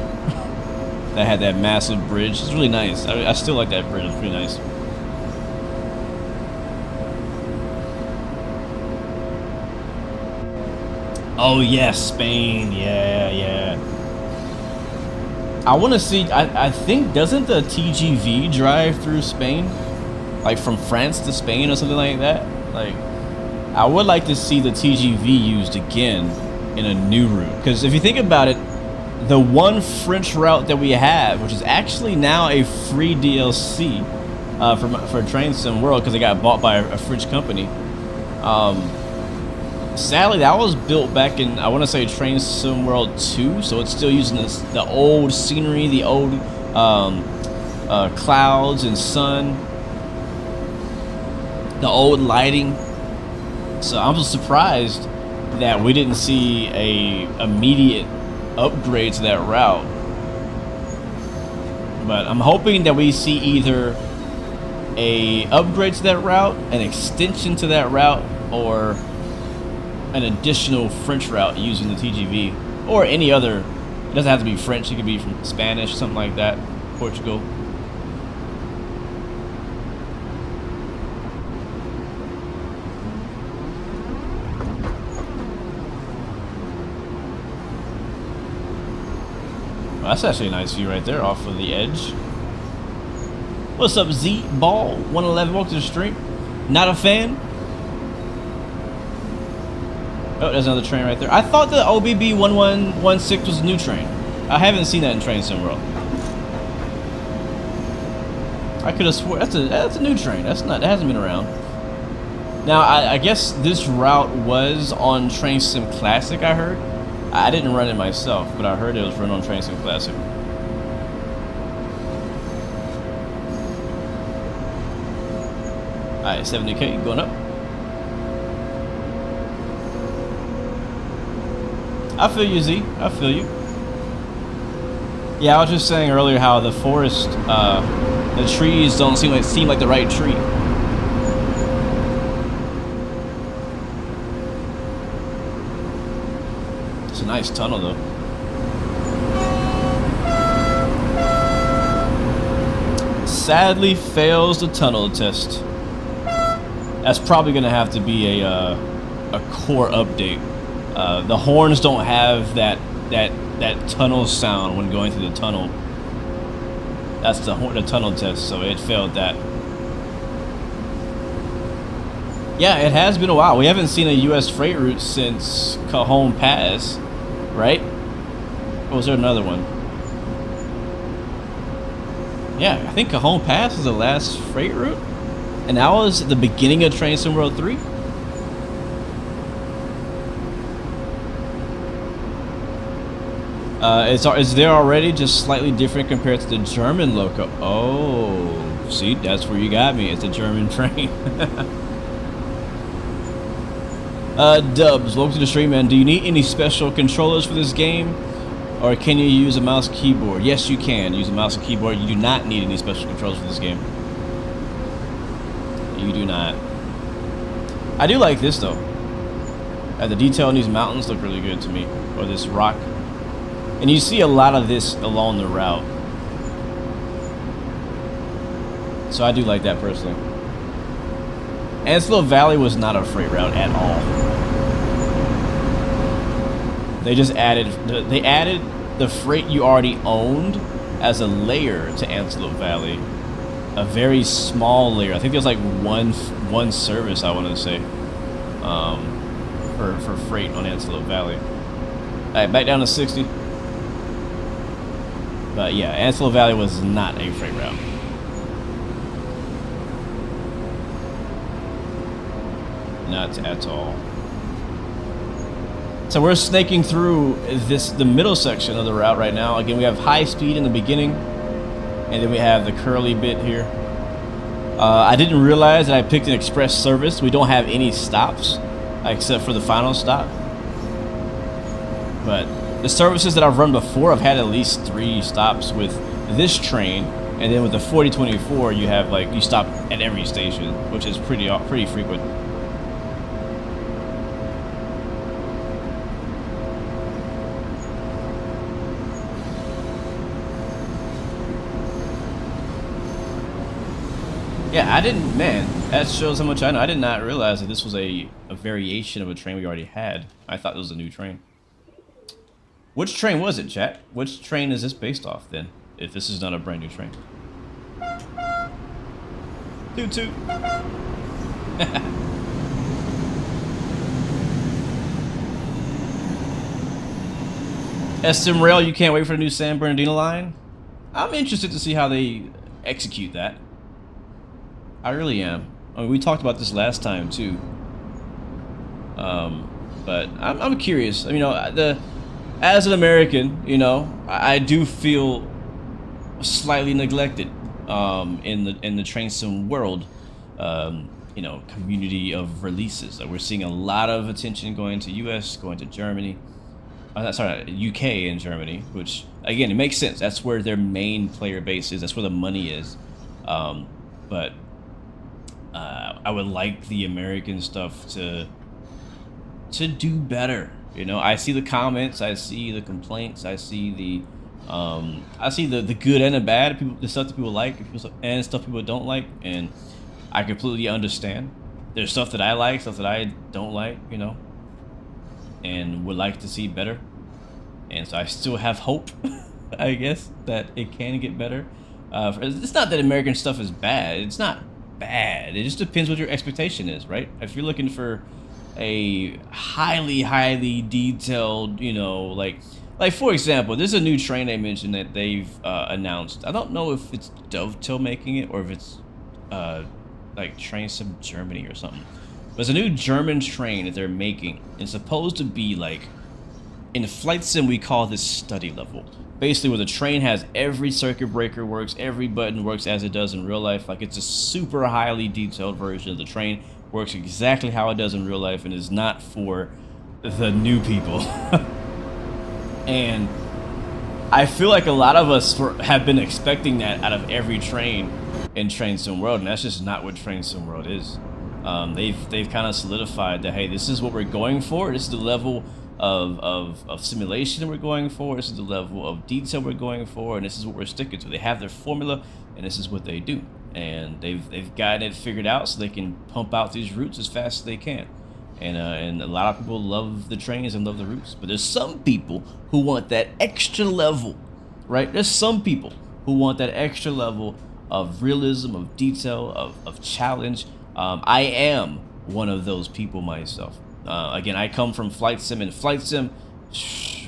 that had that massive bridge. It's really nice. I still like that bridge. It's pretty nice. Oh yes, Spain. Yeah. I want to see. I think, doesn't the TGV drive through Spain, like from France to Spain or something like that? Like, I would like to see the TGV used again in a new route, because if you think about it, the one French route that we have, which is actually now a free DLC for Train Sim World, because it got bought by a French company. Sadly, that was built back in, I want to say, Train Sim World 2, so it's still using the old scenery, the old clouds and sun, the old lighting. So I'm surprised that we didn't see a immediate upgrade to that route. But I'm hoping that we see either a upgrade to that route, an extension to that route, or an additional French route using the TGV, or any other. It doesn't have to be French, it could be from Spanish, something like that, Portugal. Well, that's actually a nice view right there off of the edge. What's up, Z Ball 111? Welcome to the stream. Not a fan. Oh, there's another train right there. I thought the OBB 1116 was a new train. I haven't seen that in Train Sim World. I could have sworn that's a new train. That hasn't been around. Now I guess this route was on Train Sim Classic. I heard. I didn't run it myself, but I heard it was run on Train Sim Classic. All right, 70K going up. I feel you, Z. I feel you. Yeah, I was just saying earlier how the forest, the trees don't seem like the right tree. It's a nice tunnel, though. Sadly, fails the tunnel test. That's probably gonna have to be a core update. The horns don't have that tunnel sound when going through the tunnel. That's the tunnel test, so it failed that. Yeah, it has been a while. We haven't seen a U.S. freight route since Cajon Pass, right? Or was there another one? Yeah, I think Cajon Pass was the last freight route, and that was at the beginning of Train Sim World 3. It's there already, just slightly different compared to the German loco. Oh, see, that's where you got me. It's a German train. Dubs, welcome to the stream, man. Do you need any special controllers for this game, or can you use a mouse and keyboard? Yes, you can use a mouse and keyboard. You do not need any special controls for this game. You do not. I do like this though. The detail in these mountains look really good to me, or this rock. And you see a lot of this along the route. So I do like that personally. Antelope Valley was not a freight route at all. They just added, the the freight you already owned as a layer to Antelope Valley. A very small layer. I think there's like one service, I want to say, for freight on Antelope Valley. All right, back down to 60. But yeah, Antelope Valley was not a freight route. Not at all. So we're snaking through the middle section of the route right now. Again, we have high speed in the beginning, and then we have the curly bit here. I didn't realize that I picked an express service. We don't have any stops except for the final stop. But the services that I've run before, I've had at least 3 stops with this train, and then with the 4024, you have like you stop at every station, which is pretty frequent. Yeah, I didn't, man, that shows how much I know. I did not realize that this was a variation of a train we already had. I thought it was a new train. Which train was it, chat? Which train is this based off, then, if this is not a brand new train? Toot toot. SM Rail, you can't wait for the new San Bernardino line? I'm interested to see how they execute that. I really am. I mean, we talked about this last time too. But I'm curious. You know, as an American, you know, I do feel slightly neglected in the train sim world. You know, community of releases. We're seeing a lot of attention going to US, going to Germany. Sorry, UK and Germany, which again, it makes sense. That's where their main player base is. That's where the money is. But I would like the American stuff to do better. You know, I see the comments, I see the complaints, I see the good and the bad, the stuff that people like, and stuff people don't like, and I completely understand. There's stuff that I like, stuff that I don't like, you know, and would like to see better. And so I still have hope, I guess, that it can get better. It's not that American stuff is bad. It's not bad. It just depends what your expectation is, right? If you're looking for a highly detailed, you know, like for example, there's a new train they mentioned that they've announced. I don't know if it's Dovetail making it or if it's like Train Sim Germany or something. But it's a new German train that they're making. It's supposed to be like, in Flight Sim we call this study level. Basically, where the train has every circuit breaker works, every button works as it does in real life. Like, it's a super highly detailed version of the train. Works exactly how it does in real life and is not for the new people. And I feel like a lot of us have been expecting that out of every train in Train Sim World, and that's just not what Train Sim World is. They've kind of solidified that, hey, this is what we're going for. This is the level of simulation we're going for. This is the level of detail we're going for, and this is what we're sticking to. They have their formula, and this is what they do. And they've gotten it figured out so they can pump out these routes as fast as they can. And a lot of people love the trains and love the routes. But there's some people who want that extra level, right? There's some people who want that extra level of realism, of detail, of challenge. I am one of those people myself. Again, I come from Flight Sim, and Flight Sim,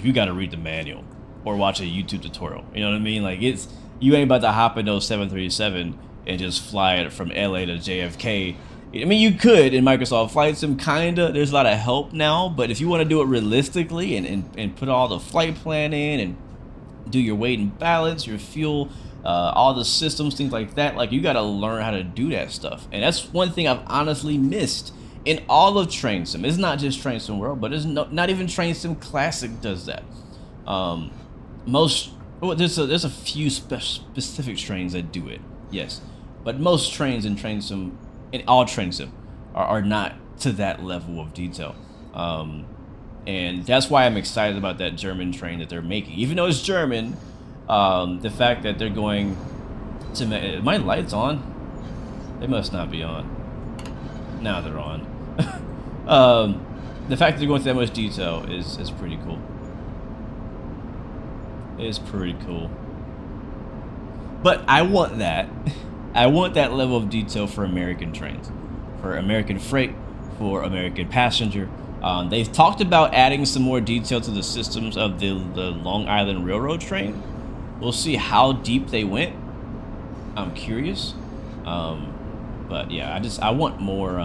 you got to read the manual or watch a YouTube tutorial. You know what I mean? Like, you ain't about to hop in those 737 and just fly it from LA to JFK. I mean, you could in Microsoft Flight Sim, kinda. There's a lot of help now, but if you want to do it realistically and put all the flight plan in and do your weight and balance, your fuel, all the systems, things like that, like, you got to learn how to do that stuff. And that's one thing I've honestly missed in all of Train Sim. It's not just Train Sim World, but it's not even Train Sim Classic does that. There's a few specific trains that do it, yes, but most trains in Train Sim, in all Train Sim, are not to that level of detail. And that's why I'm excited about that German train that they're making. Even though it's German, the fact that they're going to make... My lights on? They must not be on. Now they're on. The fact that they're going through that much detail is pretty cool. It's pretty cool. But I want that. I want that level of detail for American trains, for American freight, for American passenger. They've talked about adding some more detail to the systems of the Long Island Railroad train. We'll see how deep they went. I'm curious. But yeah, I want more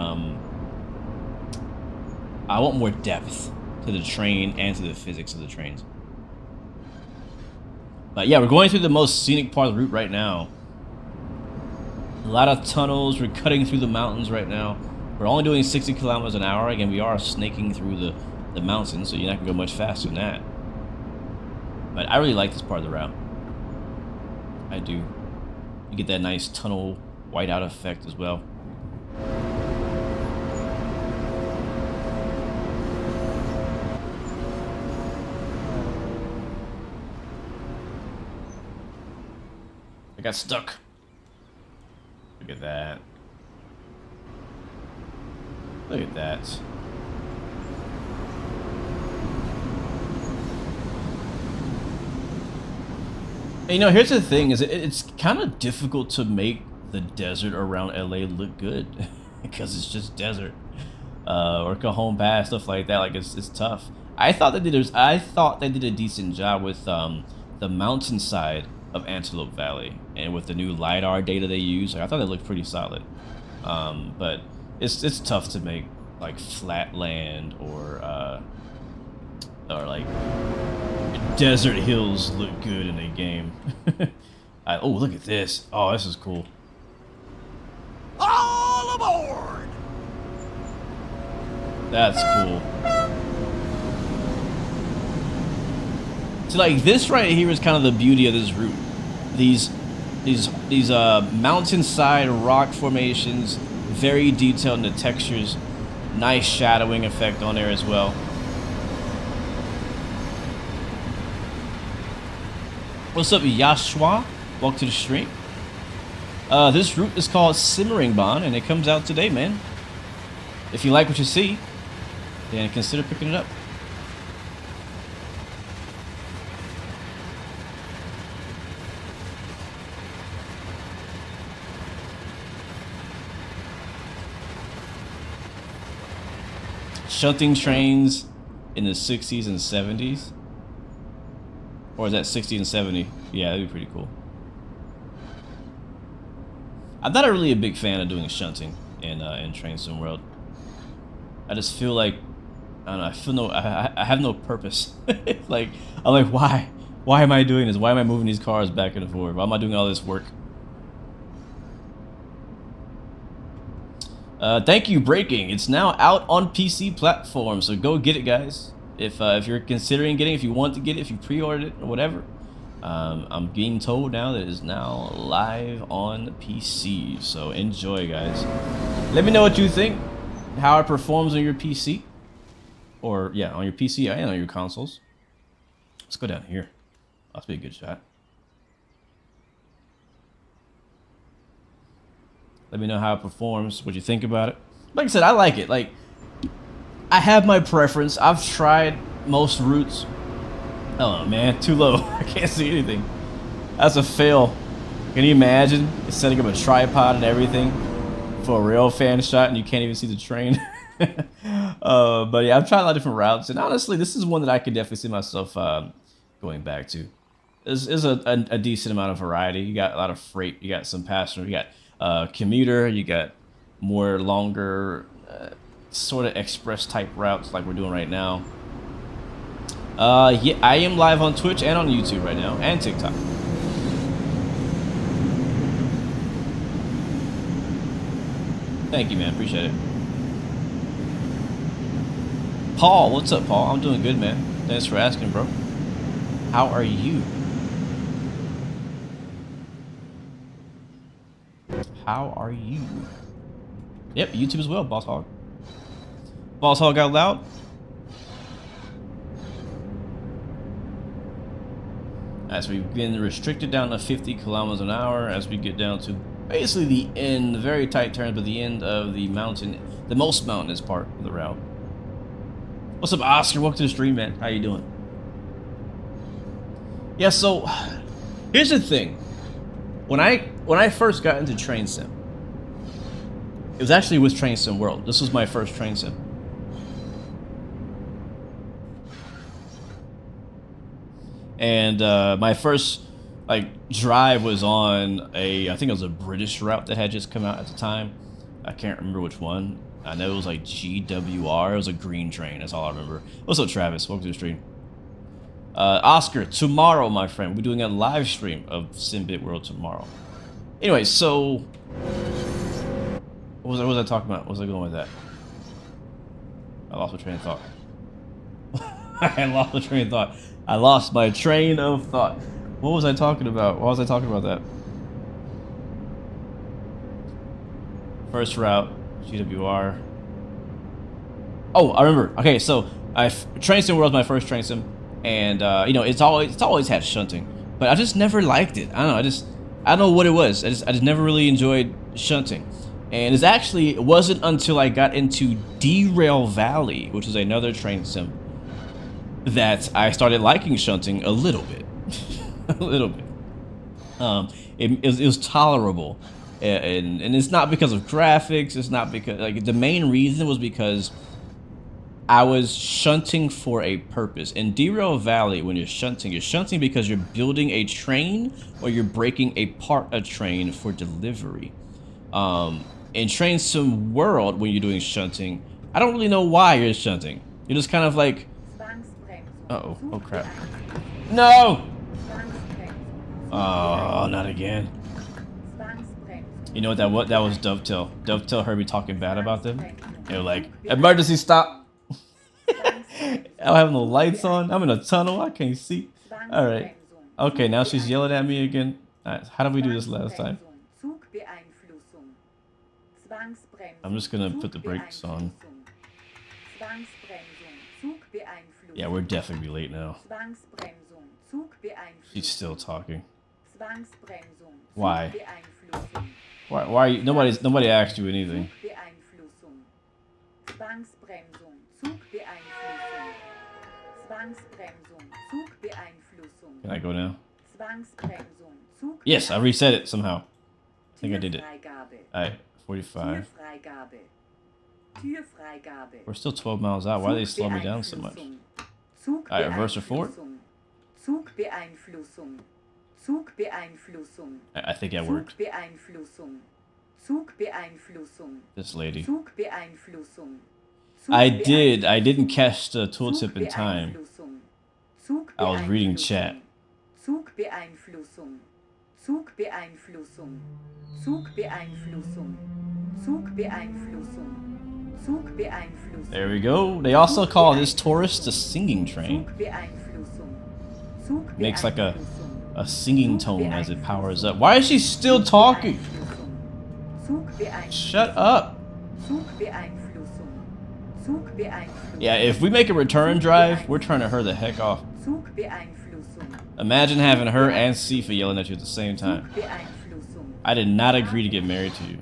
depth to the train and to the physics of the trains. But yeah, we're going through the most scenic part of the route right now. A lot of tunnels. We're cutting through the mountains right now. We're only doing 60 kilometers an hour. Again, we are snaking through the mountains, so you're not going to go much faster than that. But I really like this part of the route. I do. You get that nice tunnel whiteout effect as well. I got stuck. Look at that. Look at that. And, you know, here's the thing: is it's kind of difficult to make the desert around LA look good because it's just desert, or Cajon Pass, stuff like that. Like it's tough. I thought they did a decent job with the mountainside of Antelope Valley and with the new LiDAR data they use. Like, I thought it looked pretty solid. But it's tough to make like flat land or like desert hills look good in a game. Oh, look at this. Oh, this is cool. All aboard! That's cool. So like this right here is kind of the beauty of this route. These mountainside rock formations, very detailed in the textures, nice shadowing effect on there as well. What's up, Yashua? Welcome to the stream. This route is called Simmering Bond, and it comes out today, man. If you like what you see, then consider picking it up. Shunting trains in the 60s and 70s. Or is that 60 and 70? Yeah, that'd be pretty cool. I'm not really a big fan of doing shunting in Train Sim World. I just feel like, I don't know, I have no purpose. Like, I'm like, why? Why am I doing this? Why am I moving these cars back and forth? Why am I doing all this work? Thank you, Breaking. It's now out on PC platform, so go get it, guys. If you're considering getting, if you want to get it, if you pre-ordered it or whatever, I'm being told now that it is now live on PC. So enjoy, guys. Let me know what you think, how it performs on your PC, or yeah, on your PC and on your consoles. Let's go down here. That's be a good shot. Let me know how it performs, what you think about it. Like I said, I like it. Like, I have my preference. I've tried most routes. Oh man, too low. I can't see anything. That's a fail. Can you imagine setting up a tripod and everything for a rail fan shot and you can't even see the train? But yeah, I've tried a lot of different routes, and honestly, this is one that I could definitely see myself going back to. There's a decent amount of variety. You got a lot of freight. You got some passenger. You got commuter. You got more longer sort of express type routes like we're doing right now. Yeah, I am live on Twitch and on YouTube right now, and TikTok. Thank you, man. Appreciate it. Paul, what's up, Paul? I'm doing good, man. Thanks for asking, bro. How are you? How are you? Yep, YouTube as well, Boss Hog. Boss Hog out loud. As we've been restricted down to 50 kilometers an hour as we get down to basically the end, very tight turns, but the end of the mountain, the most mountainous part of the route. What's up, Oscar? Welcome to the stream, man. How you doing? Yeah, so here's the thing. When I first got into train sim, it was actually with Train Sim World. This was my first train sim. And my first like drive was on I think it was a British route that had just come out at the time. I can't remember which one. I know it was like GWR. It was a green train. That's all I remember. What's up, Travis? Welcome to the stream. Oscar, tomorrow, my friend, we're doing a live stream of Simbit World tomorrow. Anyway, so what was I talking about? What was I going with that? I lost my train of thought. I lost my train of thought. I lost my train of thought. What was I talking about? Why was I talking about that? First route, GWR. Oh, I remember. Okay, so Train Sim World was my first train sim, and you know, it's always had shunting, but I just never liked it. I don't know. I don't know what it was. I just never really enjoyed shunting, and it wasn't until I got into Derail Valley, which is another train sim, that I started liking shunting a little bit. A little bit. It was tolerable, and it's not because of graphics. It's not because, like, the main reason was because I was shunting for a purpose. In Derail Valley, when you're shunting because you're building a train or you're breaking a part of train for delivery. In Train Sim World, when you're doing shunting, I don't really know why you're shunting. You're just kind of like, uh-oh, oh crap. No! Oh, not again. You know what that was Dovetail. Dovetail heard me talking bad about them. They were like, emergency stop. I don't have no lights on. I'm in a tunnel. I can't see. Alright. Okay, now she's yelling at me again. Alright, how did we do this last time? I'm just gonna put the brakes on. Yeah, we're definitely late now. She's still talking. Why? Why are you, nobody asked you anything. Can I go now? Yes, I reset it somehow. I think I did it. Alright, 45. We're still 12 miles out. Why do they slow me down so much? Alright, reverse or forward? I think that worked. This lady. I didn't catch the tooltip in time. I was reading chat. There we go. They also call this tourist a singing train. Makes like a singing tone as it powers up. Why is she still talking? Shut up. Yeah, if we make a return drive, we're turning her the heck off. Imagine having her and Sifa yelling at you at the same time. I did not agree to get married to you.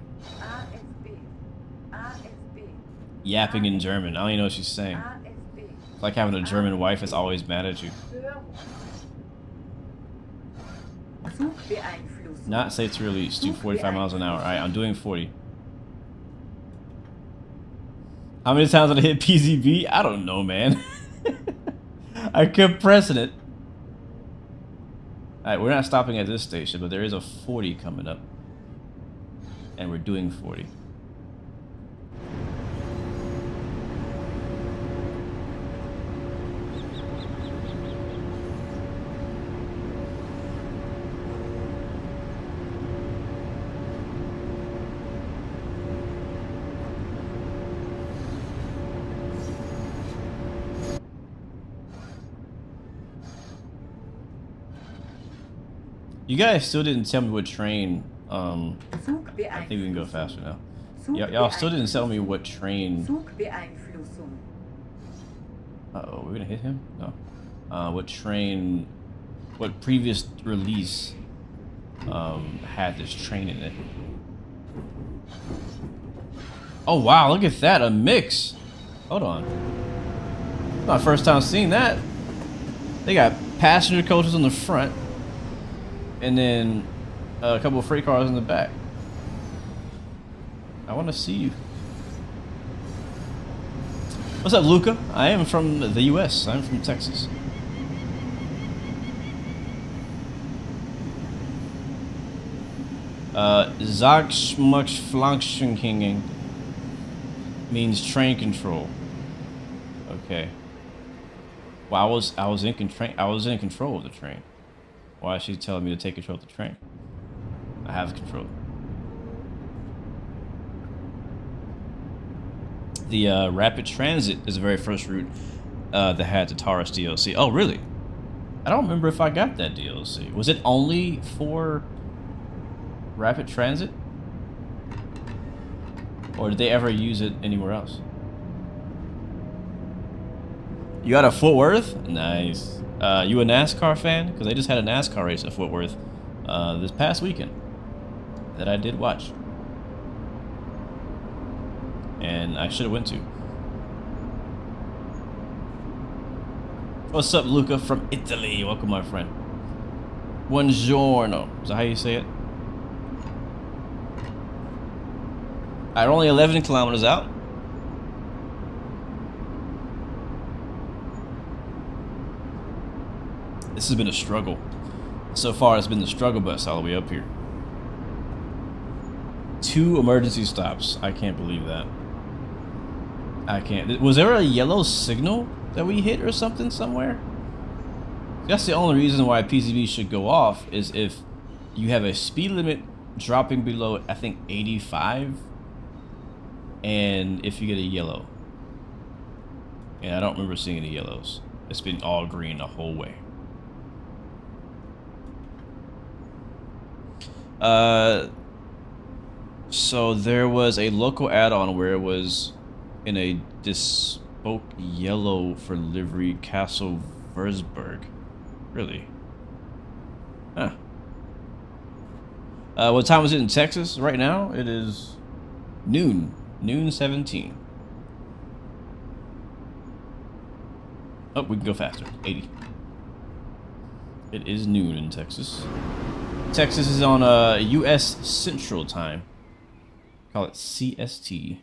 Yapping in German. I don't even know what she's saying. It's like having a German wife that's always mad at you. Not safe to release. Do 45 miles an hour. Alright, I'm doing 40. How many times did I hit PZB? I don't know, man. I kept pressing it. Alright, we're not stopping at this station, but there is a 40 coming up. And we're doing 40. You guys still didn't tell me what train, I think we can go faster now. Y'all still didn't tell me what train. Uh-oh, we're gonna hit him? No. What train, what previous release, had this train in it. Oh wow, look at that, a mix. Hold on. My first time seeing that. They got passenger coaches on the front, and then a couple of freight cars in the back. I want to see you. What's up, Luca? I am from the U.S. I'm from Texas. Zagschmuckflanschenking means train control. Okay. Well, I was in control of the train. Why is she telling me to take control of the train? I have control. The Rapid Transit is the very first route that had the Taurus DLC. Oh, really? I don't remember if I got that DLC. Was it only for Rapid Transit? Or did they ever use it anywhere else? You got a Fort Worth? Nice. You a NASCAR fan? Because they just had a NASCAR race at Fort Worth this past weekend that I did watch. And I should have went to. What's up, Luca from Italy? Welcome, my friend. Buongiorno. Is that how you say it? Alright, only 11 kilometers out. This has been a struggle. So far, it's been the struggle bus all the way up here. 2 emergency stops. I can't believe that. I can't. Was there a yellow signal that we hit or something somewhere? That's the only reason why PCB should go off is if you have a speed limit dropping below, I think, 85, and if you get a yellow. And I don't remember seeing any yellows. It's been all green the whole way. So there was a local add-on where it was in a bespoke yellow for livery Castle Würzburg. Really? Huh. What time is it in Texas right now? It is noon. Noon 17. Oh, we can go faster. 80. It is noon in Texas. Texas is on U.S. Central Time. Call it CST.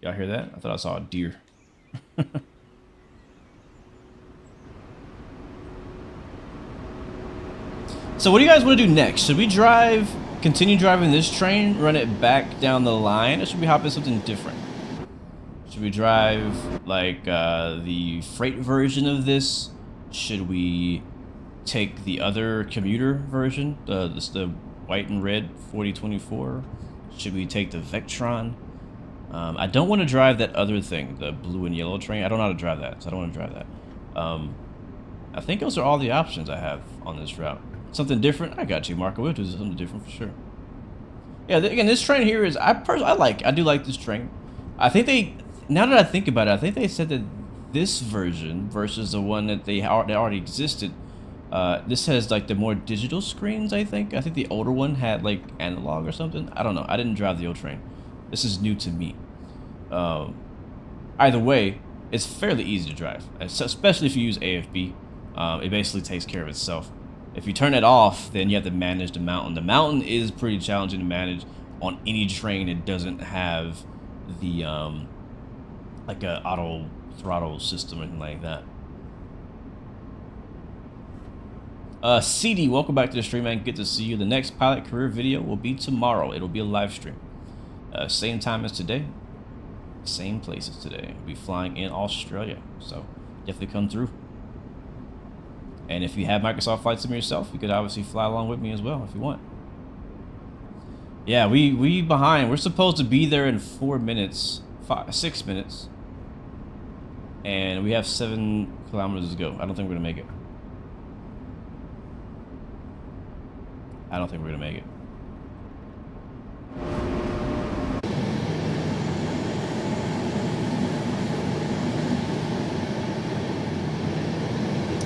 Y'all hear that? I thought I saw a deer. So what do you guys want to do next? Should we continue driving this train, run it back down the line, or should we hop in something different? Should we drive like the freight version of this? Should we take the other commuter version, the white and red 4024? Should we take the Vectron? I don't want to drive that other thing, the blue and yellow train. I don't know how to drive that, so I don't want to drive that. I think those are all the options I have on this route. Something different? I got you, Marco. We'll do something different for sure. Yeah, again, this train here is, I do like this train. I think now that I think about it, I think they said that this version versus the one that that already existed, this has like the more digital screens, I think. I think the older one had like analog or something. I don't know. I didn't drive the old train. This is new to me. Either way, it's fairly easy to drive, especially if you use AFB. It basically takes care of itself. If you turn it off, then you have to manage the mountain. The mountain is pretty challenging to manage on any train that doesn't have the like a auto throttle system or anything like that. CD, welcome back to the stream, man. Good to see you. The next pilot career video will be tomorrow. It'll be a live stream. Same time as today. Same place as today. We'll be flying in Australia. So definitely come through. And if you have Microsoft Flight Sim yourself, you could obviously fly along with me as well if you want. Yeah, we behind. We're supposed to be there in 6 minutes. And we have 7 kilometers to go. I don't think we're gonna make it. I don't think we're gonna make it.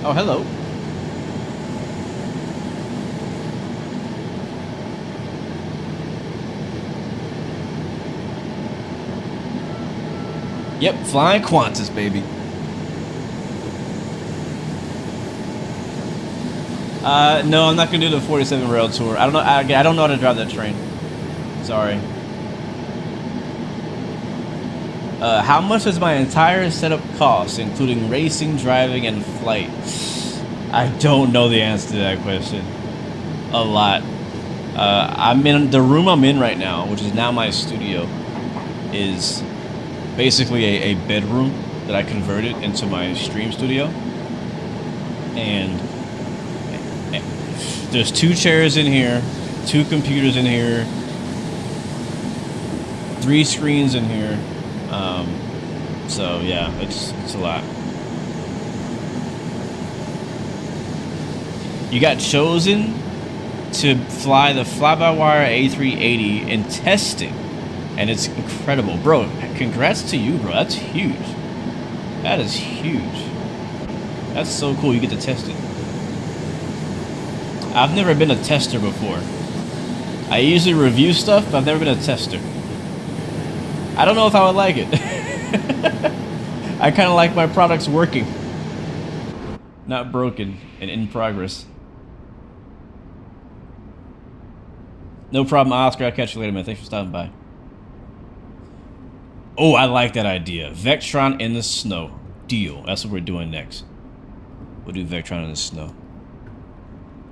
Oh, hello. Yep, flying Qantas, baby. No, I'm not gonna do the 47 rail tour. I don't know. I don't know how to drive that train. Sorry. How much does my entire setup cost, including racing, driving, and flight? I don't know the answer to that question. A lot. I'm in the room I'm in right now, which is now my studio, is basically a bedroom that I converted into my stream studio. And there's 2 chairs in here, 2 computers in here, 3 screens in here. So yeah, it's a lot. You got chosen to fly the fly-by-wire A380 in testing, and it's incredible, bro. Congrats to you, bro. That's huge. That is huge. That's so cool. You get to test it. I've never been a tester before. I usually review stuff, but I've never been a tester. I don't know if I would like it. I kind of like my products working, not broken and in progress. No problem, Oscar. I'll catch you later, man. Thanks for stopping by. Oh, I like that idea. Vectron in the snow. Deal. That's what we're doing next. We'll do Vectron in the snow.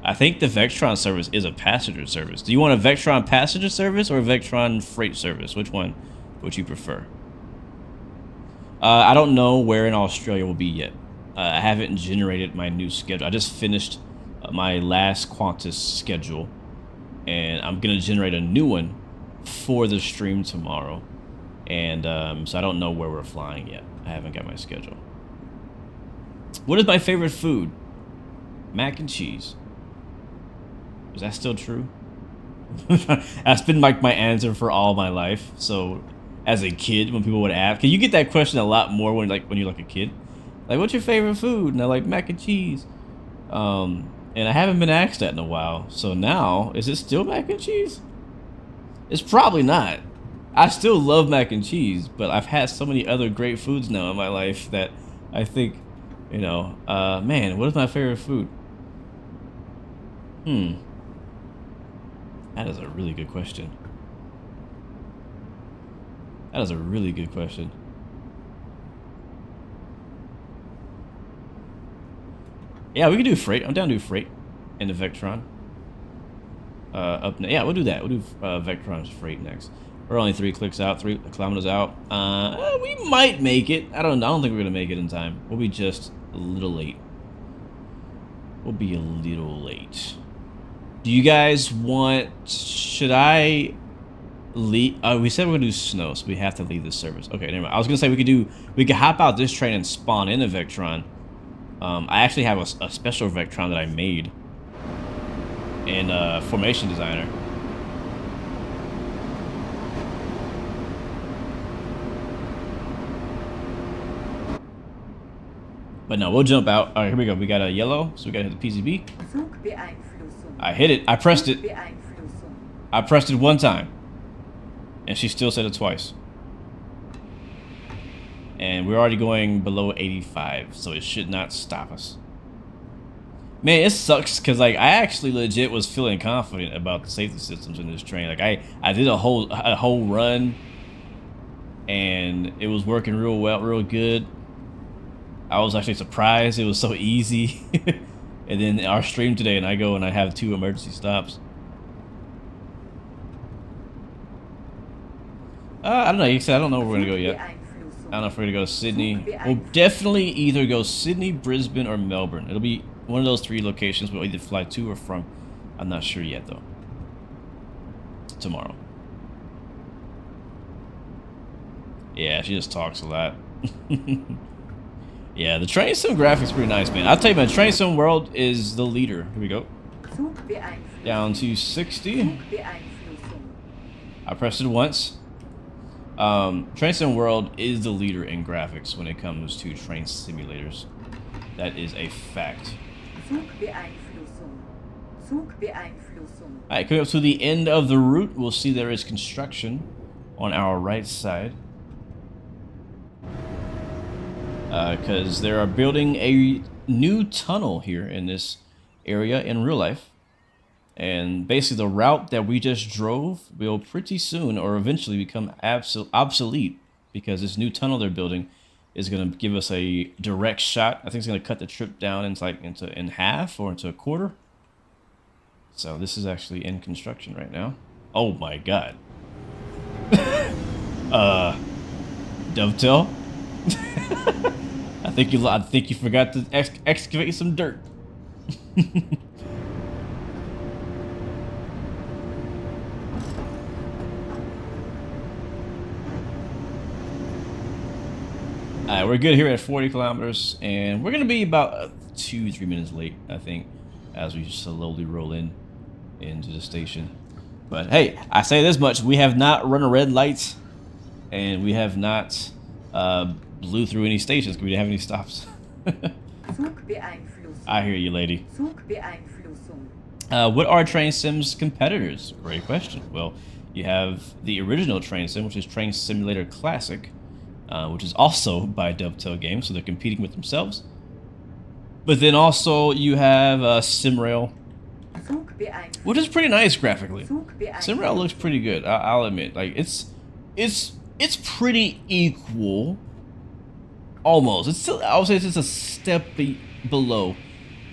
I think the Vectron service is a passenger service. Do you want a Vectron passenger service or a Vectron freight service? Which one would you prefer? I don't know where in Australia we'll be yet. I haven't generated my new schedule. I just finished my last Qantas schedule, and I'm gonna generate a new one for the stream tomorrow. And so I don't know where we're flying yet. I haven't got my schedule. What is my favorite food? Mac and cheese. Is that still true? That's been like my answer for all my life. So as a kid, when people would ask, cause you get that question a lot more when you're like a kid. Like, what's your favorite food? And I like mac and cheese. And I haven't been asked that in a while. So now, is it still mac and cheese? It's probably not. I still love mac and cheese, but I've had so many other great foods now in my life that I think, you know, man, what is my favorite food? That is a really good question. That is a really good question. Yeah, we can do freight. I'm down to do freight in the Vectron. Yeah, we'll do that. We'll do Vectron's freight next. We're only 3 clicks out, 3 kilometers out. We might make it. I don't think we're gonna make it in time. We'll be just a little late. We'll be a little late. Do you guys want? Should I leave? We said we're gonna do snow, so we have to leave this service. Okay, never mind. I was gonna say we could hop out this train and spawn in a Vectron. I actually have a special Vectron that I made in Formation Designer. But no, we'll jump out. All right, here we go. We got a yellow, so we gotta hit the PCB. I hit it. I pressed it. I pressed it 1 time, and she still said it twice. And we're already going below 85, so it should not stop us. Man, it sucks because like I actually legit was feeling confident about the safety systems in this train. Like I did a whole run, and it was working real well, real good. I was actually surprised it was so easy. And then our stream today, and I go and I have 2 emergency stops. I don't know. You said I don't know where we're gonna go yet. I don't know if we're gonna go to Sydney. We'll definitely either go Sydney, Brisbane, or Melbourne. It'll be one of those 3 locations we'll either fly to or from. I'm not sure yet though. Tomorrow. Yeah, she just talks a lot. Yeah, the train sim graphics pretty nice, man. I'll tell you, man, train sim world is the leader. Here we go. Down to 60. I pressed it once. Train sim world is the leader in graphics when it comes to train simulators. That is a fact. Alright, coming up to the end of the route, we'll see there is construction on our right side. Because they are building a new tunnel here in this area in real life. And basically the route that we just drove will pretty soon or eventually become obsolete because this new tunnel they're building is going to give us a direct shot. I think it's going to cut the trip down in half or into a quarter. So this is actually in construction right now. Oh my god. Dovetail. I think you forgot to excavate some dirt. Alright, we're good here at 40 kilometers, and we're gonna be about 2-3 minutes late, I think, as we slowly roll into the station. But hey, I say this much: we have not run a red light, and we have not blew through any stations because we didn't have any stops. I hear you, lady. What are Train Sim's competitors? Great question. Well, you have the original Train Sim, which is Train Simulator Classic, which is also by Dovetail Games, so they're competing with themselves. But then also you have SimRail, which is pretty nice graphically. SimRail looks pretty good. I'll admit, like it's pretty equal, almost. It's still, I would say it's just a step below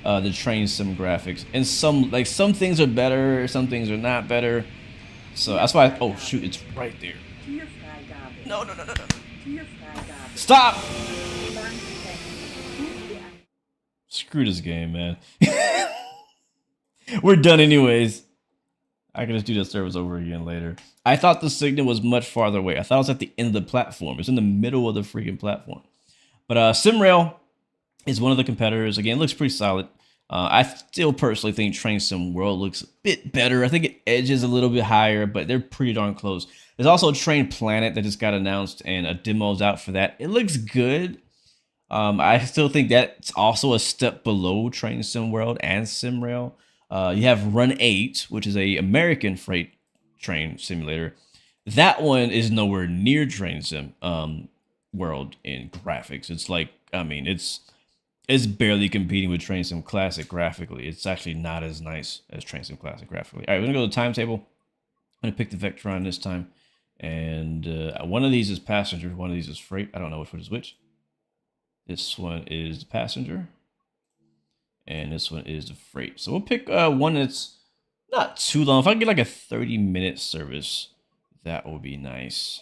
the Train Sim graphics, and some things are better, some things are not better. So that's why. Oh shoot, it's right there. No. Stop! Screw this game, man. We're done anyways. I can just do the service over again later. I thought the signal was much farther away. I thought it was at the end of the platform. It's in the middle of the freaking platform. But SimRail is one of the competitors. Again, it looks pretty solid. I still personally think Train Sim World looks a bit better. I think it edges a little bit higher, but they're pretty darn close. There's also Train Planet that just got announced, and a demo's out for that. It looks good. I still think that's also a step below Train Sim World and SimRail. You have Run 8, which is a American freight train simulator. That one is nowhere near Train Sim World in graphics. It's like, I mean, it's barely competing with Train Sim Classic graphically. It's actually not as nice as Train Sim Classic graphically. All right, we're gonna go to the timetable. I'm gonna pick the Vectron this time, and one of these is passenger, one of these is freight. I don't know which one is which. This one is the passenger, and this one is the freight. So we'll pick one that's not too long. If I can get like a 30-minute service, that would be nice.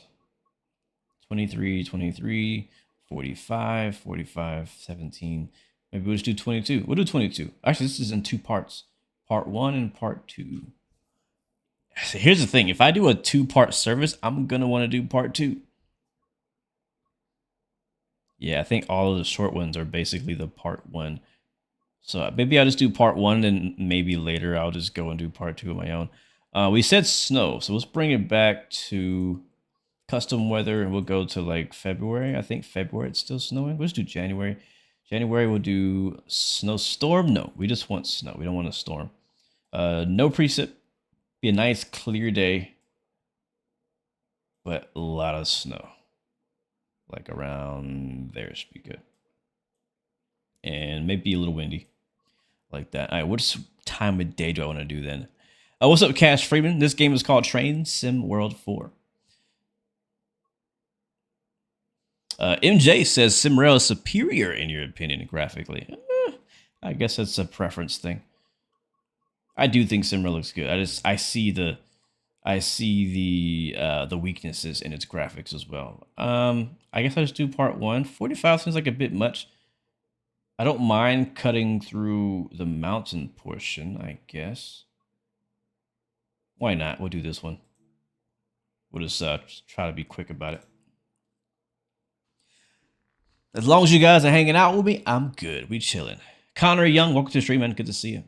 23, 23, 45, 45, 17. Maybe we'll just do 22. We'll do 22. Actually, this is in two parts. Part 1 and Part 2. So here's the thing. If I do a 2-part service, I'm going to want to do Part 2. Yeah, I think all of the short ones are basically the Part 1. So maybe I'll just do Part 1, and maybe later I'll just go and do Part 2 of my own. We said snow, so let's bring it back to custom weather, and we'll go to like February. I think February it's still snowing. Let's do January. January we'll do snowstorm. No, we just want snow. We don't want a storm. No precip. Be a nice clear day, but a lot of snow. Like around there should be good. And maybe a little windy. Like that. All right, what time of day do I want to do then? What's up, Cash Freeman? This game is called Train Sim World 4. MJ says SimRail is superior in your opinion graphically. I guess that's a preference thing. I do think SimRail looks good. I see the weaknesses in its graphics as well. I guess I just do Part 1. 45 seems like a bit much. I don't mind cutting through the mountain portion, I guess. Why not? We'll do this one. We'll just try to be quick about it. As long as you guys are hanging out with me, I'm good. We chilling. Connor Young, welcome to the stream, man. Good to see you.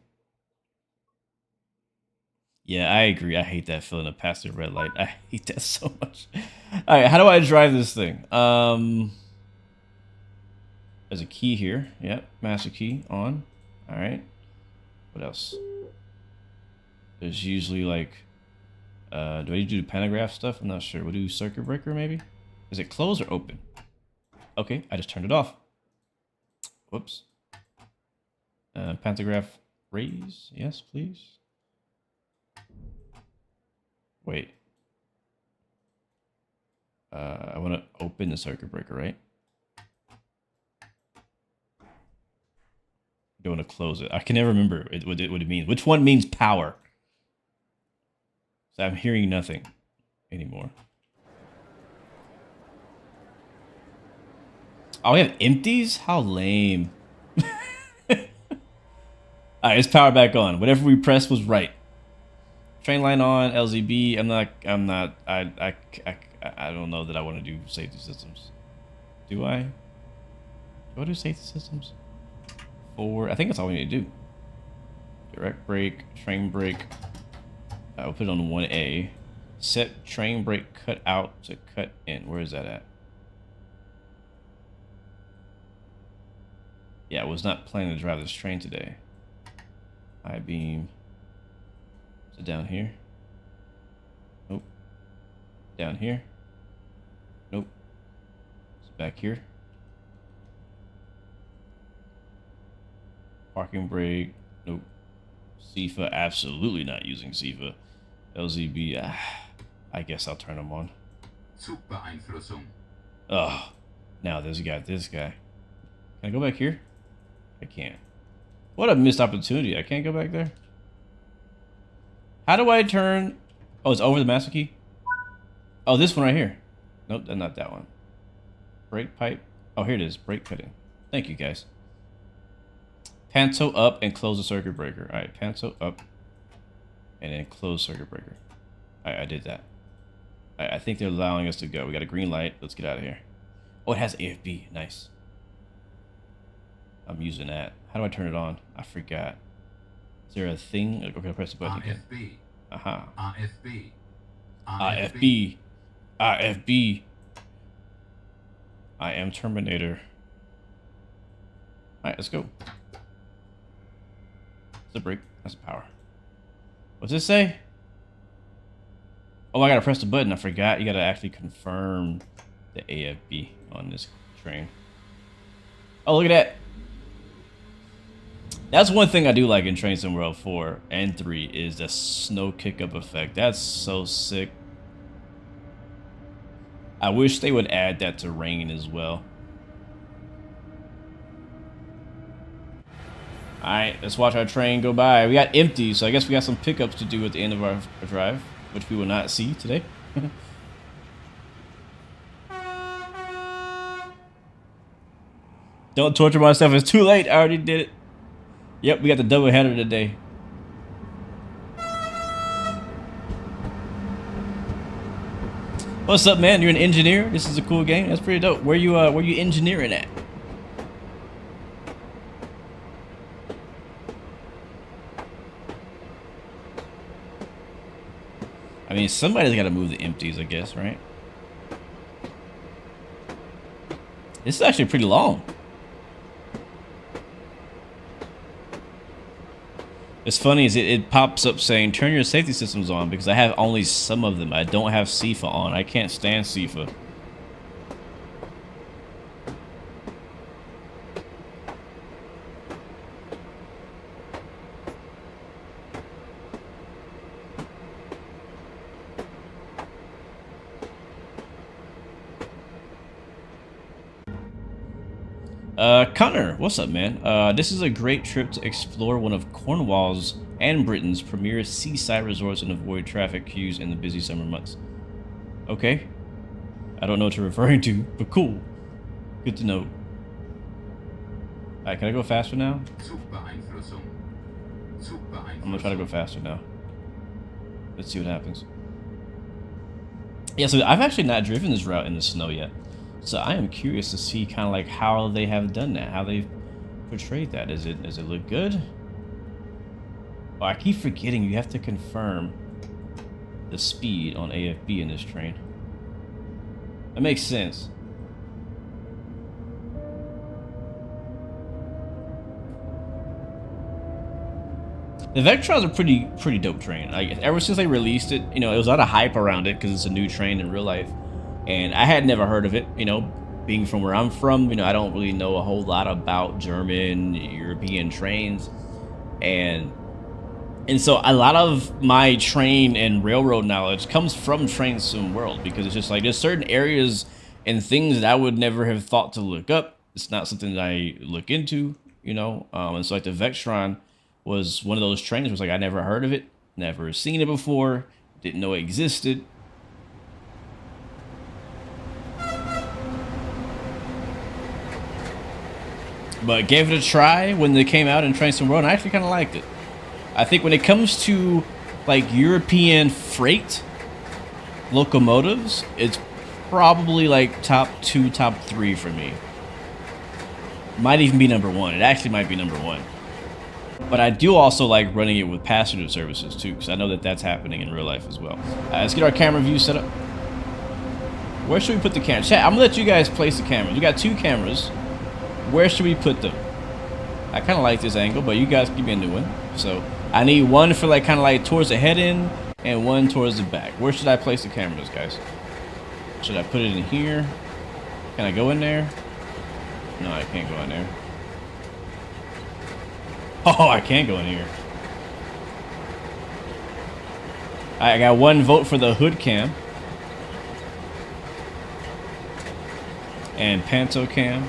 Yeah, I agree. I hate that feeling of passing a red light. I hate that so much. All right, how do I drive this thing? There's a key here. Yep, master key on. All right. What else? There's usually like, do I need to do pantograph stuff? I'm not sure. We'll do circuit breaker maybe. Is it closed or open? Okay, I just turned it off. Whoops. Pantograph Raise, yes, please. Wait. I want to open the circuit breaker, right? I don't want to close it. I can never remember what it means. Which one means power? So I'm hearing nothing anymore. Oh, we have empties? How lame. Alright, it's power back on. Whatever we pressed was right. Train line on, LZB. I don't know that I want to do safety systems. Do I? Do I do safety systems? I think that's all we need to do. Direct brake, train brake. I'll put it on 1A. Set train brake cut out to cut in. Where is that at? Yeah, I was not planning to drive this train today. High beam. Is it down here? Nope. Down here? Nope. Is it back here? Parking brake. Nope. SIFA. Absolutely not using SIFA. LZB. I guess I'll turn them on. Oh. Now this guy. Can I go back here? I can't. What a missed opportunity. I can't go back there. How do I turn? Oh, it's over the master key? Oh, this one right here. Nope, not that one. Brake pipe. Oh, here it is. Brake cutting. Thank you, guys. Panto up and close the circuit breaker. All right, panto up and then close circuit breaker. All right, I did that. All right, I think they're allowing us to go. We got a green light. Let's get out of here. Oh, it has AFB. Nice. I'm using that. How do I turn it on? I forgot. Is there a thing? Okay, I'll press the button again. Aha. RFB. RFB. RFB. I am Terminator. Alright, let's go. That's a brake. That's a power. What's this say? Oh, I gotta press the button. I forgot. You gotta actually confirm the AFB on this train. Oh, look at that. That's one thing I do like in Train Sim World 4 and 3 is the snow kick-up effect. That's so sick. I wish they would add that to rain as well. Alright, let's watch our train go by. We got empty, so I guess we got some pickups to do at the end of our drive, which we will not see today. Don't torture myself, it's too late. I already did it. Yep, we got the double header today. What's up, man? You're an engineer? This is a cool game. That's pretty dope. Where you engineering at? I mean, somebody's got to move the empties, I guess, right? This is actually pretty long. It's funny is it pops up saying turn your safety systems on because I have only some of them. I don't have SIFA on. I can't stand SIFA. Connor, what's up, man? This is a great trip to explore one of Cornwall's and Britain's premier seaside resorts and avoid traffic queues in the busy summer months. Okay. I don't know what you're referring to, but cool. Good to know. Alright, can I go faster now? I'm gonna try to go faster now. Let's see what happens. Yeah, so I've actually not driven this route in the snow yet. So I am curious to see kind of like how they have done that, how they've portrayed that. Does it look good? Oh, I keep forgetting you have to confirm the speed on AFB in this train. That makes sense. The Vectron's a pretty dope train. Like ever since they released it, you know, there was a lot of hype around it because it's a new train in real life. And I had never heard of it, you know, being from where I'm from, you know, I don't really know a whole lot about German, European trains. And so a lot of my train and railroad knowledge comes from Train Sim World, because it's just like there's certain areas and things that I would never have thought to look up. It's not something that I look into, you know. And so like the Vectron was one of those trains where it's like I never heard of it, never seen it before, didn't know it existed. But gave it a try when they came out in Train Sim World, and I actually kind of liked it. I think when it comes to like European freight locomotives, it's probably like top 2, top 3 for me. Might even be number 1. It actually might be number 1. But I do also like running it with passenger services too, because I know that that's happening in real life as well. Let's get our camera view set up. Where should we put the camera? Chat, I'm gonna let you guys place the cameras. We got 2 cameras. Where should we put them? I kind of like this angle, but you guys give me a new one. So I need one for like kind of like towards the head end and one towards the back. Where should I place the cameras, guys? Should I put it in here? Can I go in there? No, I can't go in there. Oh, I can go in here. I got 1 vote for the hood cam. And panto cam.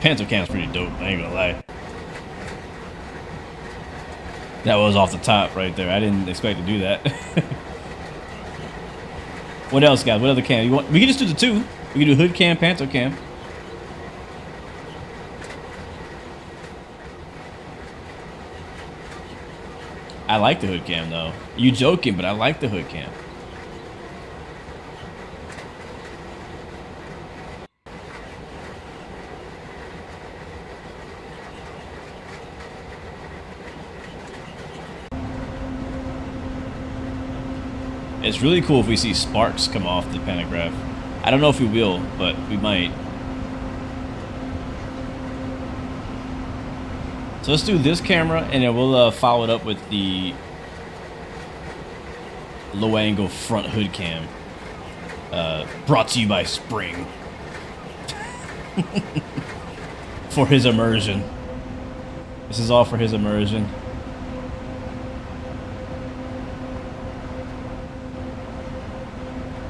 Panto cam's pretty dope, I ain't gonna lie. That was off the top right there. I didn't expect to do that. What else, guys? What other cam? You want? We can just do the 2. We can do hood cam, panto cam. I like the hood cam though. You joking, but I like the hood cam. It's really cool if we see sparks come off the pantograph. I don't know if we will, but we might. So let's do this camera, and then we'll follow it up with the low angle front hood cam. Brought to you by Spring. For his immersion. This is all for his immersion.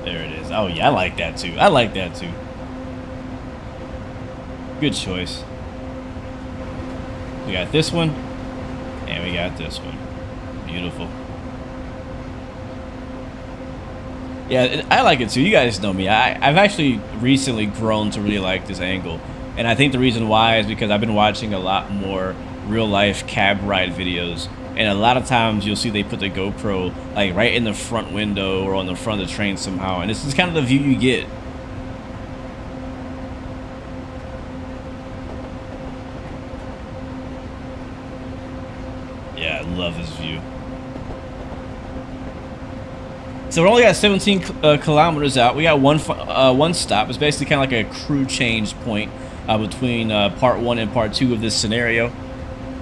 There it is. Oh yeah, I like that too. I like that too. Good choice. We got this one, and we got this one. Beautiful. Yeah, I like it too. You guys know me. I've actually recently grown to really like this angle. And I think the reason why is because I've been watching a lot more real life cab ride videos. And a lot of times you'll see they put the GoPro like right in the front window or on the front of the train somehow. And this is kind of the view you get. Yeah, I love this view. So we only got 17 kilometers out. We got one stop. It's basically kind of like a crew change point between part 1 and part 2 of this scenario.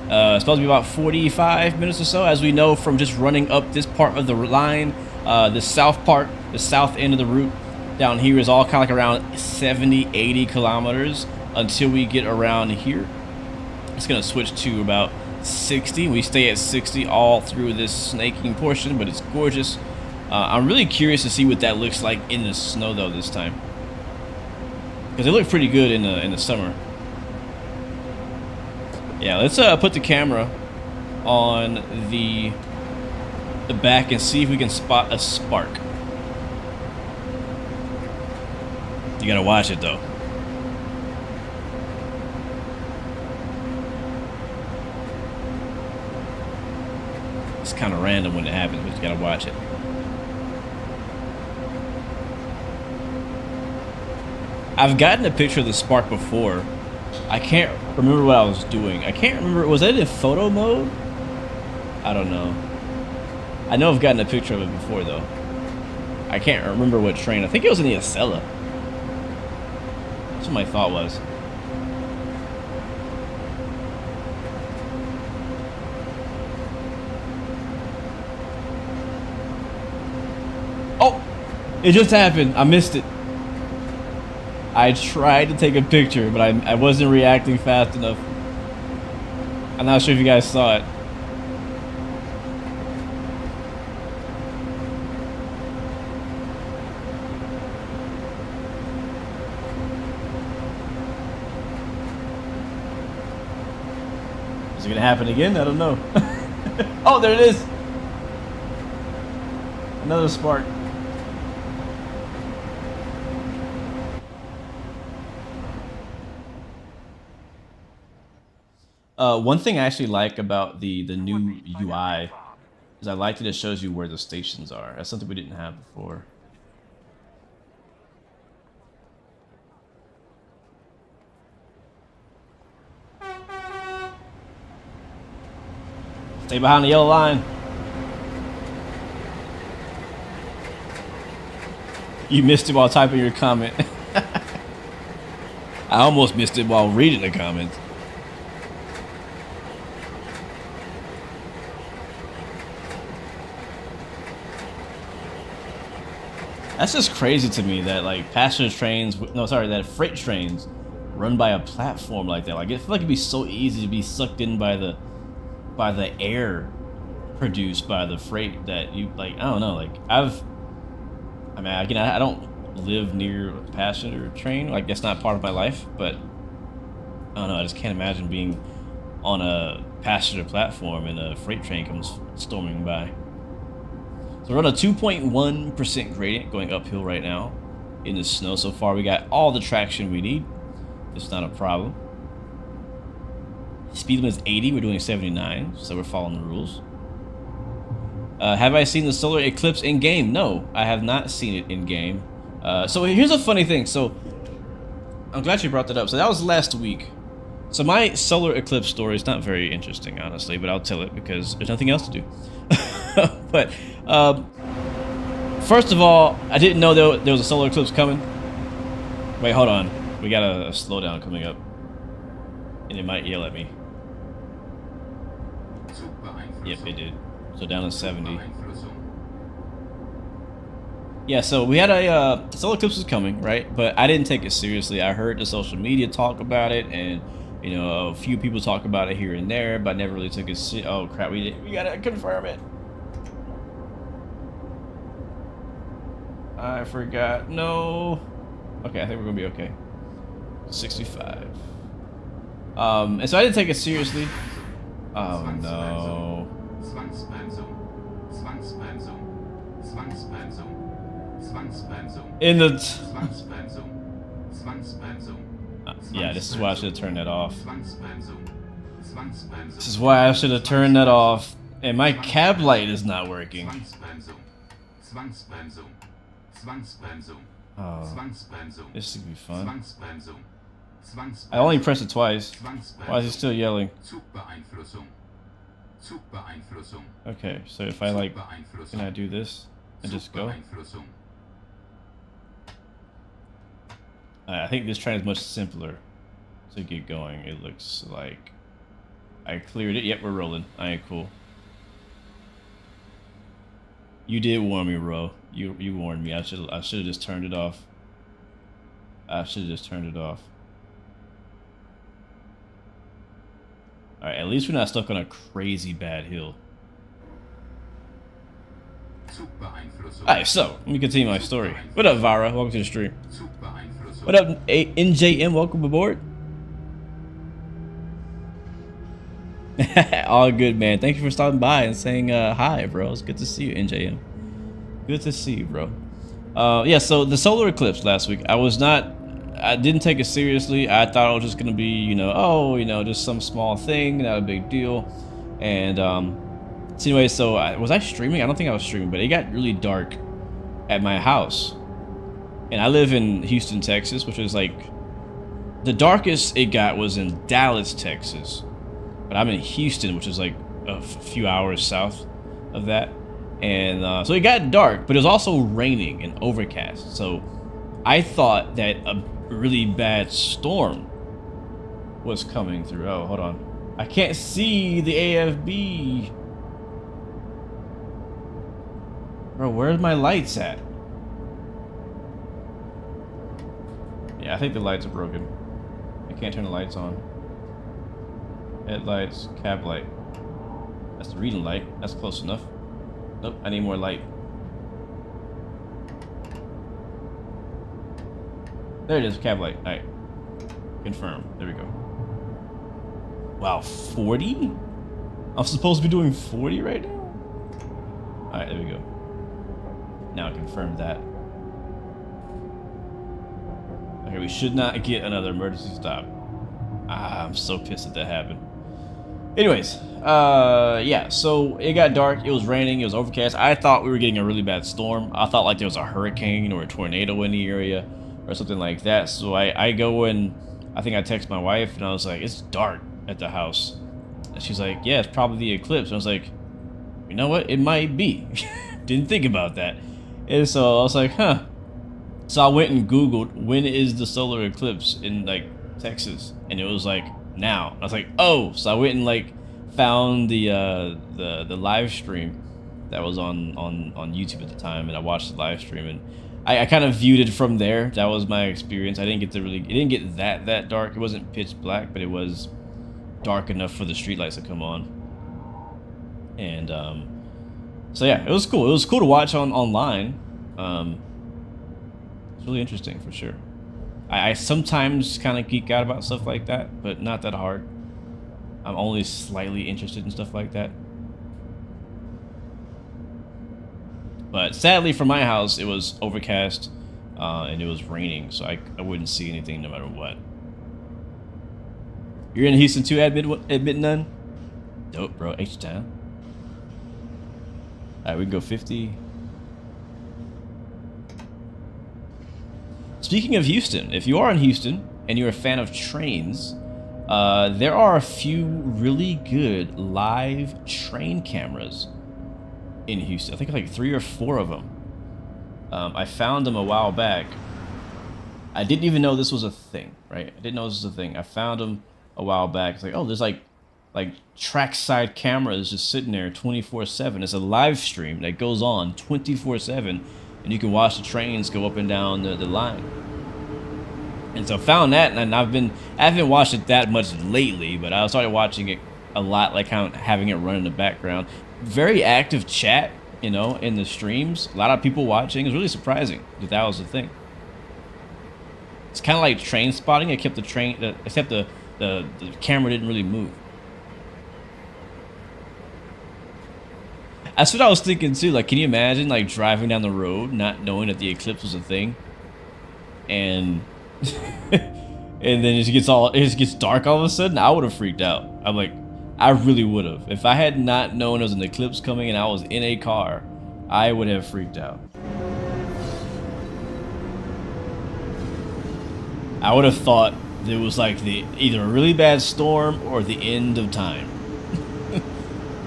It's supposed to be about 45 minutes or so, as we know from just running up this part of the line. The south part, the south end of the route down here is all kind of like around 70, 80 kilometers until we get around here. It's going to switch to about 60. We stay at 60 all through this snaking portion, but it's gorgeous. I'm really curious to see what that looks like in the snow though this time, because it looked pretty good in the summer. Yeah, let's put the camera on the back and see if we can spot a spark. You gotta watch it though. It's kind of random when it happens, but you gotta watch it. I've gotten a picture of the spark before. I can't remember what I was doing. I can't remember. Was that in photo mode? I don't know. I know I've gotten a picture of it before though. I can't remember what train. I think it was in the Acela. That's what my thought was. Oh! It just happened. I missed it. I tried to take a picture, but I wasn't reacting fast enough. I'm not sure if you guys saw it. Is it gonna happen again? I don't know. Oh, there it is. Another spark. One thing I actually like about the new UI is I like that it shows you where the stations are. That's something we didn't have before. Stay behind the yellow line. You missed it while typing your comment. I almost missed it while reading the comments. That's just crazy to me that like passenger trains, no, sorry, that freight trains run by a platform like that. Like I feel like it'd be so easy to be sucked in by the air produced by the freight that you like. I don't know. Like I mean, again, I don't live near a passenger train. Like that's not part of my life. But I don't know. I just can't imagine being on a passenger platform and a freight train comes storming by. So we're on a 2.1% gradient going uphill right now in the snow. So far, we got all the traction we need. It's not a problem. Speed limit is 80. We're doing 79, so we're following the rules. Have I seen the solar eclipse in game? No, I have not seen it in game. So here's a funny thing. So I'm glad you brought that up. So that was last week. So my solar eclipse story is not very interesting, honestly, but I'll tell it because there's nothing else to do. But first of all, I didn't know there was a solar eclipse coming. Wait, hold on. We got a slowdown coming up, and it might yell at me. Yep, it did. So down to 70. Yeah, so we had a solar eclipse was coming, right? But I didn't take it seriously. I heard the social media talk about it, and you know, a few people talk about it here and there, but I never really took it. Oh crap, we gotta confirm it. I forgot. No. Okay, I think we're gonna be okay. 65. And so I didn't take it seriously. Oh no. In the yeah, this is why I should have turned that off. This is why I should have turned that off. And my cab light is not working. Oh, this should be fun. I only pressed it twice. Why is it still yelling? Okay, so if I like, can I do this and just go? I think this train is much simpler to get going. It looks like I cleared it. Yep, we're rolling. Alright, cool. You did warn me, bro. You warned me. I should have just turned it off. I should have just turned it off. Alright, at least we're not stuck on a crazy bad hill. Alright, so let me continue my story. What up, Vara? Welcome to the stream. What up, NJM? Welcome aboard. All good, man. Thank you for stopping by and saying hi, bro. It's good to see you, NJM. Good to see you, bro. Yeah, so the solar eclipse last week, I didn't take it seriously. I thought it was just gonna be, you know, just some small thing, not a big deal. And so anyway, so was I streaming? I don't think I was streaming, but it got really dark at my house. And I live in Houston, Texas, which is like the darkest it got was in Dallas, Texas. But I'm in Houston, which is like a few hours south of that. And so it got dark, but it was also raining and overcast. So I thought that a really bad storm was coming through. Oh, hold on. I can't see the AFB. Bro, where's my lights at? Yeah, I think the lights are broken. I can't turn the lights on. Headlights, cab light. That's the reading light. That's close enough. Nope, I need more light. There it is, cab light. Alright. Confirm. There we go. Wow, 40? I'm supposed to be doing 40 right now? Alright, there we go. Now confirm that. Okay, we should not get another emergency stop. Ah, I'm so pissed that that happened. Anyways, yeah, so it got dark, it was raining, it was overcast. I thought we were getting a really bad storm. I thought like there was a hurricane or a tornado in the area or something like that. So I go and I think I text my wife and I was like, it's dark at the house. And she's like, yeah, it's probably the eclipse. And I was like, you know what? It might be. Didn't think about that. And so I was like, huh. So I went and Googled when is the solar eclipse in like Texas, and it was like now. I was like, oh. So I went and like found the live stream that was on YouTube at the time, and I watched the live stream, and I kind of viewed it from there. That was my experience. I didn't get to really, it didn't get that dark. It wasn't pitch black, but it was dark enough for the streetlights to come on. And so yeah, it was cool. It was cool to watch online. It's really interesting for sure. I sometimes kind of geek out about stuff like that, but not that hard. I'm only slightly interested in stuff like that. But sadly for my house, it was overcast and it was raining, so I wouldn't see anything no matter what. You're in Houston too, admit none? Dope, bro. H-Town. Alright, we can go 50. Speaking of Houston, if you are in Houston and you're a fan of trains, there are a few really good live train cameras in Houston. I think like 3 or 4 of them. I found them a while back. I didn't even know this was a thing, right? I didn't know this was a thing. I found them a while back. It's like, oh, there's like trackside cameras just sitting there 24/7. It's a live stream that goes on 24/7, and you can watch the trains go up and down the line. And so I found that, and I haven't watched it that much lately, but I started watching it a lot, like having it run in the background. Very active chat, you know, in the streams. A lot of people watching. It's really surprising that that was the thing. It's kind of like train spotting, except the camera didn't really move. That's what I was thinking too. Like, can you imagine like driving down the road not knowing that the eclipse was a thing, and and then it just gets dark all of a sudden? I would have freaked out. I'm like, I really would have. If I had not known there was an eclipse coming and I was in a car, I would have freaked out. I would have thought there was like either a really bad storm or the end of time.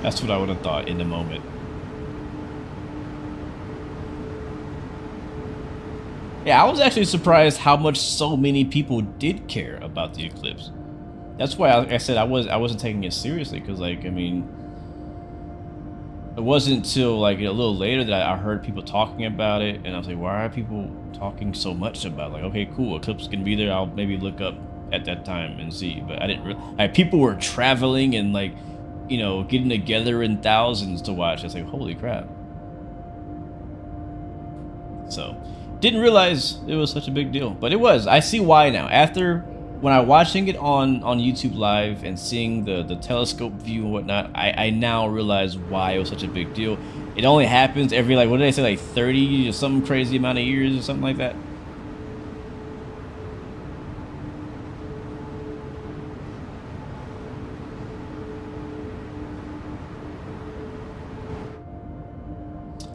That's what I would have thought in the moment. Yeah, I was actually surprised how much so many people did care about the eclipse. That's why I said I wasn't taking it seriously, because like, I mean, it wasn't until like a little later that I heard people talking about it, and I was like, why are people talking so much about it? Like, okay, cool, eclipse can be there. I'll maybe look up at that time and see. But I didn't really. Like, people were traveling and like, you know, getting together in thousands to watch. I was like, holy crap. So, didn't realize it was such a big deal, but it was. I see why now. After, when I'm watching it on YouTube Live and seeing the telescope view and whatnot, I now realize why it was such a big deal. It only happens every, like, what did they say, like 30 or some crazy amount of years or something like that?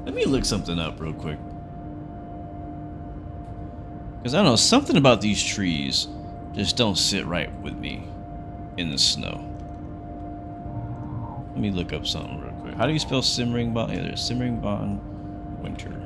Let me look something up real quick. Because I don't know, something about these trees just don't sit right with me in the snow. Let me look up something real quick. How do you spell Simmeringbahn? Yeah, there's Simmeringbahn Winter.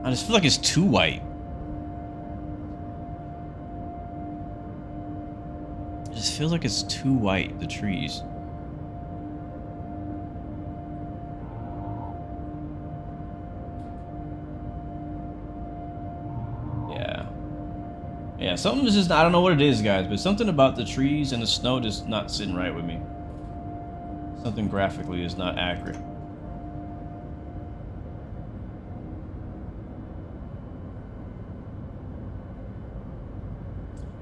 I just feel like it's too white. It just feels like it's too white, the trees. Yeah, something's just, I don't know what it is, guys, but something about the trees and the snow just not sitting right with me. Something graphically is not accurate.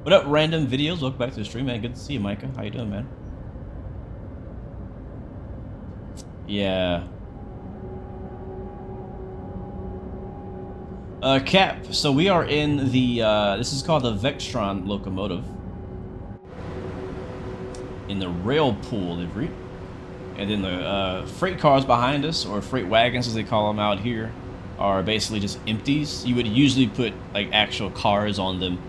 What up, random videos? Welcome back to the stream, man. Good to see you, Micah. How you doing, man? Yeah. Cap, so we are in the, this is called the Vectron locomotive. In the rail pool livery. And then the freight cars behind us, or freight wagons as they call them out here, are basically just empties. You would usually put like actual cars on them.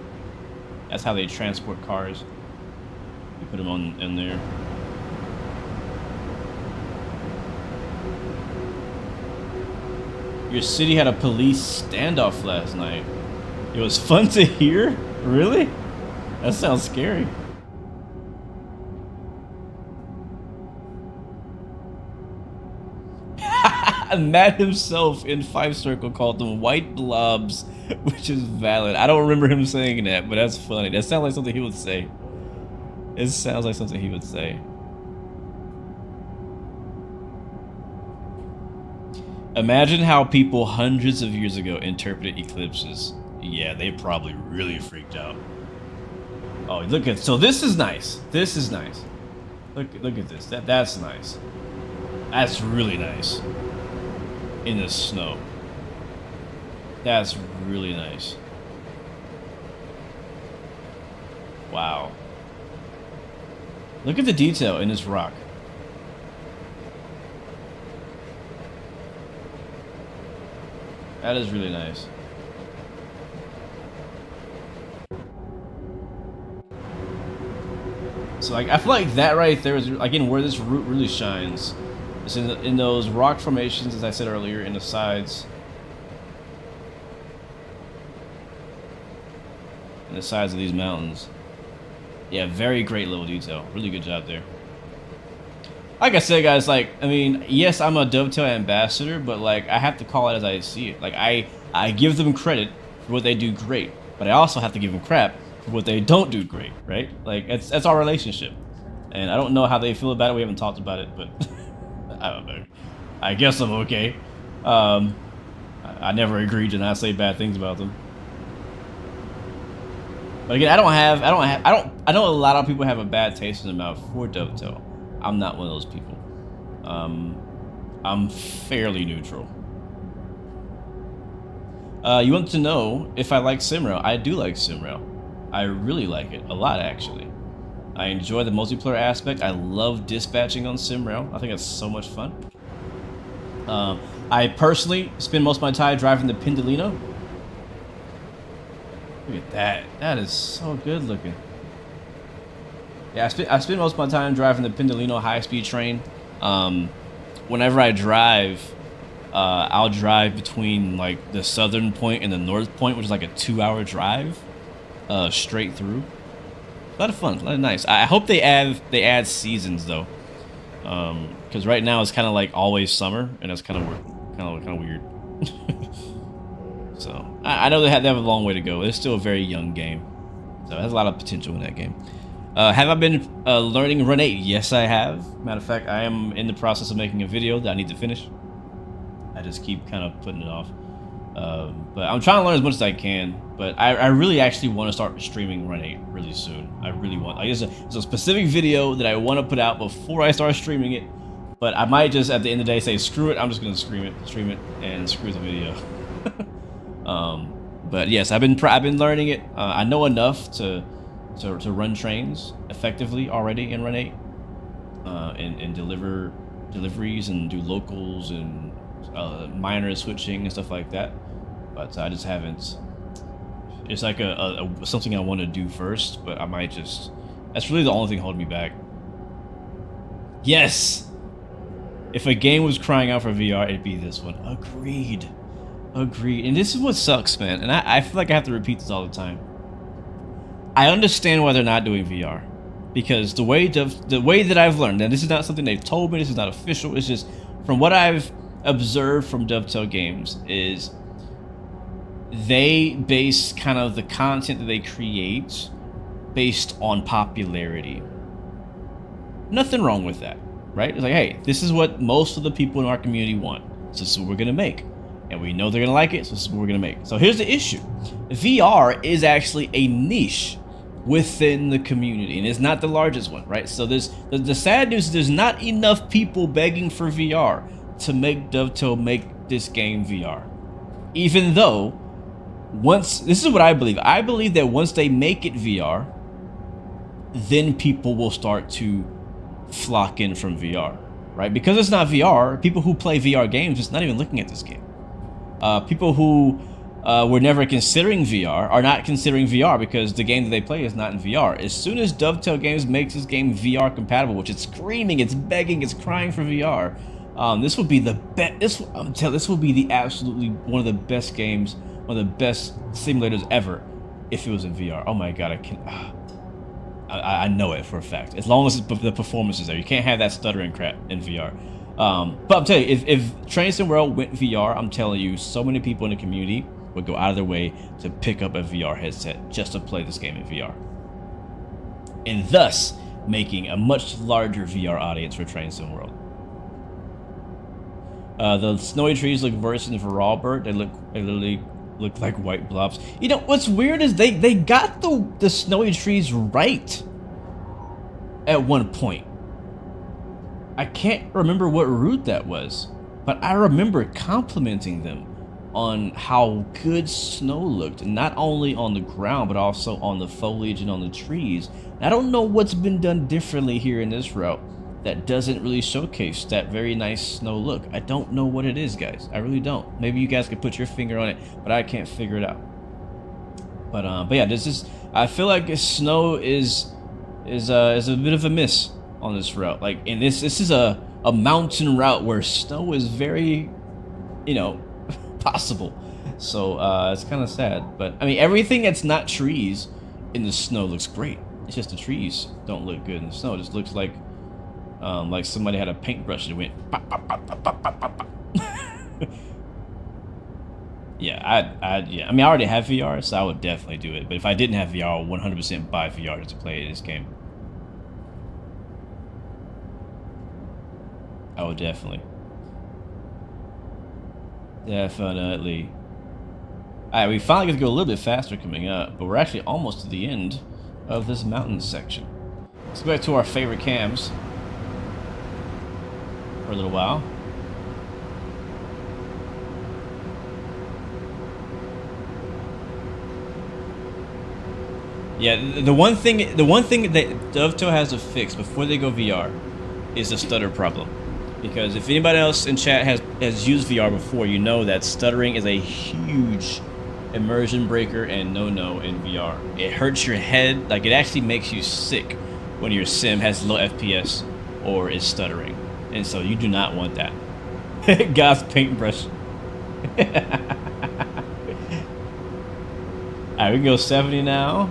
That's how they transport cars. You put them on in there. Your city had a police standoff last night. It was fun to hear? Really? That sounds scary. Matt himself in Five Circle called them white blobs, which is valid. I don't remember him saying that, but that's funny. That sounds like something he would say. It sounds like something he would say. Imagine how people hundreds of years ago interpreted eclipses. Yeah, they probably really freaked out. Oh, look at, so this is nice. This is nice. Look at this. That's nice. That's really nice. In the snow. That's really nice. Wow. Look at the detail in this rock. That is really nice. So like, I feel like that right there is again where this route really shines. It's in those rock formations, as I said earlier, in the sides. In the sides of these mountains. Yeah, very great level detail. Really good job there. Like I said, guys, like, I mean, yes, I'm a Dovetail ambassador, but like, I have to call it as I see it. Like, I give them credit for what they do great, but I also have to give them crap for what they don't do great, right? Like, that's our relationship. And I don't know how they feel about it. We haven't talked about it, but I don't know. I guess I'm okay. I never agreed to not say bad things about them. But again, I know a lot of people have a bad taste in their mouth for Dovetail. I'm not one of those people. I'm fairly neutral. You want to know if I like SimRail? I do like SimRail. I really like it a lot, actually. I enjoy the multiplayer aspect. I love dispatching on SimRail. I think it's so much fun. I personally spend most of my time driving the Pendolino. Look at that. That is so good looking. Yeah, I spend most of my time driving the Pendolino high-speed train. Whenever I drive, I'll drive between like the southern point and the north point, which is like a 2-hour drive, straight through. A lot of fun, a lot of nice. I hope they add seasons though, because right now it's kind of like always summer, and that's kind of weird. So I know they have a long way to go. It's still a very young game, so it has a lot of potential in that game. Have I been learning Run 8? Yes, I have. Matter of fact, I am in the process of making a video that I need to finish. I just keep kind of putting it off. But I'm trying to learn as much as I can. But I really actually want to start streaming Run 8 really soon. I really want. Like, there's a specific video that I want to put out before I start streaming it. But I might just, at the end of the day, say, screw it. I'm just going to stream it, and screw the video. But yes, I've been learning it. I know enough to run trains effectively already in Run 8, and deliver deliveries and do locals and minor switching and stuff like that. But I just haven't. It's like something I want to do first, but I might just. That's really the only thing holding me back. Yes. If a game was crying out for VR, it'd be this one. Agreed. And this is what sucks, man. And I feel like I have to repeat this all the time. I understand why they're not doing VR, because the way that I've learned, and this is not something they've told me, this is not official, it's just from what I've observed from Dovetail games, is they base kind of the content that they create based on popularity. Nothing wrong with that. right? It's like, hey, this is what most of the people in our community want. So this is what we're gonna make. And we know they're gonna like it, so this is what we're gonna make. So here's the issue. VR is actually a niche within the community, and it's not the largest one, right? So the sad news is there's not enough people begging for VR to make Dovetail make this game VR. Even though, this is what I believe that once they make it VR, then people will start to flock in from VR, right? Because it's not VR, people who play VR games is not even looking at this game. People who were never considering VR are not considering VR because the game that they play is not in VR. As soon as Dovetail Games makes this game VR compatible, which it's screaming, it's begging, it's crying for VR, this will be the best. This will be the absolutely one of the best games, one of the best simulators ever, if it was in VR. Oh my god, I know it for a fact. As long as the performance is there, you can't have that stuttering crap in VR. But I'm telling you, if Train Sim World went VR, I'm telling you, so many people in the community would go out of their way to pick up a VR headset just to play this game in VR, and thus making a much larger VR audience for Train Sim World. The snowy trees look worse than Vorarlberg. They literally look like white blobs. You know what's weird is they got the snowy trees right at one point. I can't remember what route that was, but I remember complimenting them on how good snow looked, not only on the ground but also on the foliage and on the trees. And I don't know what's been done differently here in this route that doesn't really showcase that very nice snow look. I don't know what it is, guys. I really don't. Maybe you guys can put your finger on it, but I can't figure it out. But yeah, this is. I feel like snow is a bit of a miss on this route. Like, and this is a mountain route where snow is very, you know, possible. So it's kind of sad. But I mean, everything that's not trees in the snow looks great. It's just the trees don't look good in the snow. It just looks like somebody had a paintbrush and went pop, pop, pop, pop, pop, pop, pop, pop. Yeah, yeah. I mean, I already have VR, so I would definitely do it. But if I didn't have VR, I would 100% buy VR to play this game. I would definitely. Definitely. Alright, we finally get to go a little bit faster coming up, but we're actually almost to the end of this mountain section. Let's go back to our favorite cams for a little while. Yeah, the one thing that Dovetail has to fix before they go VR is the stutter problem. Because if anybody else in chat has used VR before, you know that stuttering is a huge immersion breaker and no-no in VR. It hurts your head, like it actually makes you sick when your sim has low FPS or is stuttering. And so you do not want that. God's paintbrush. Alright, we can go 70 now.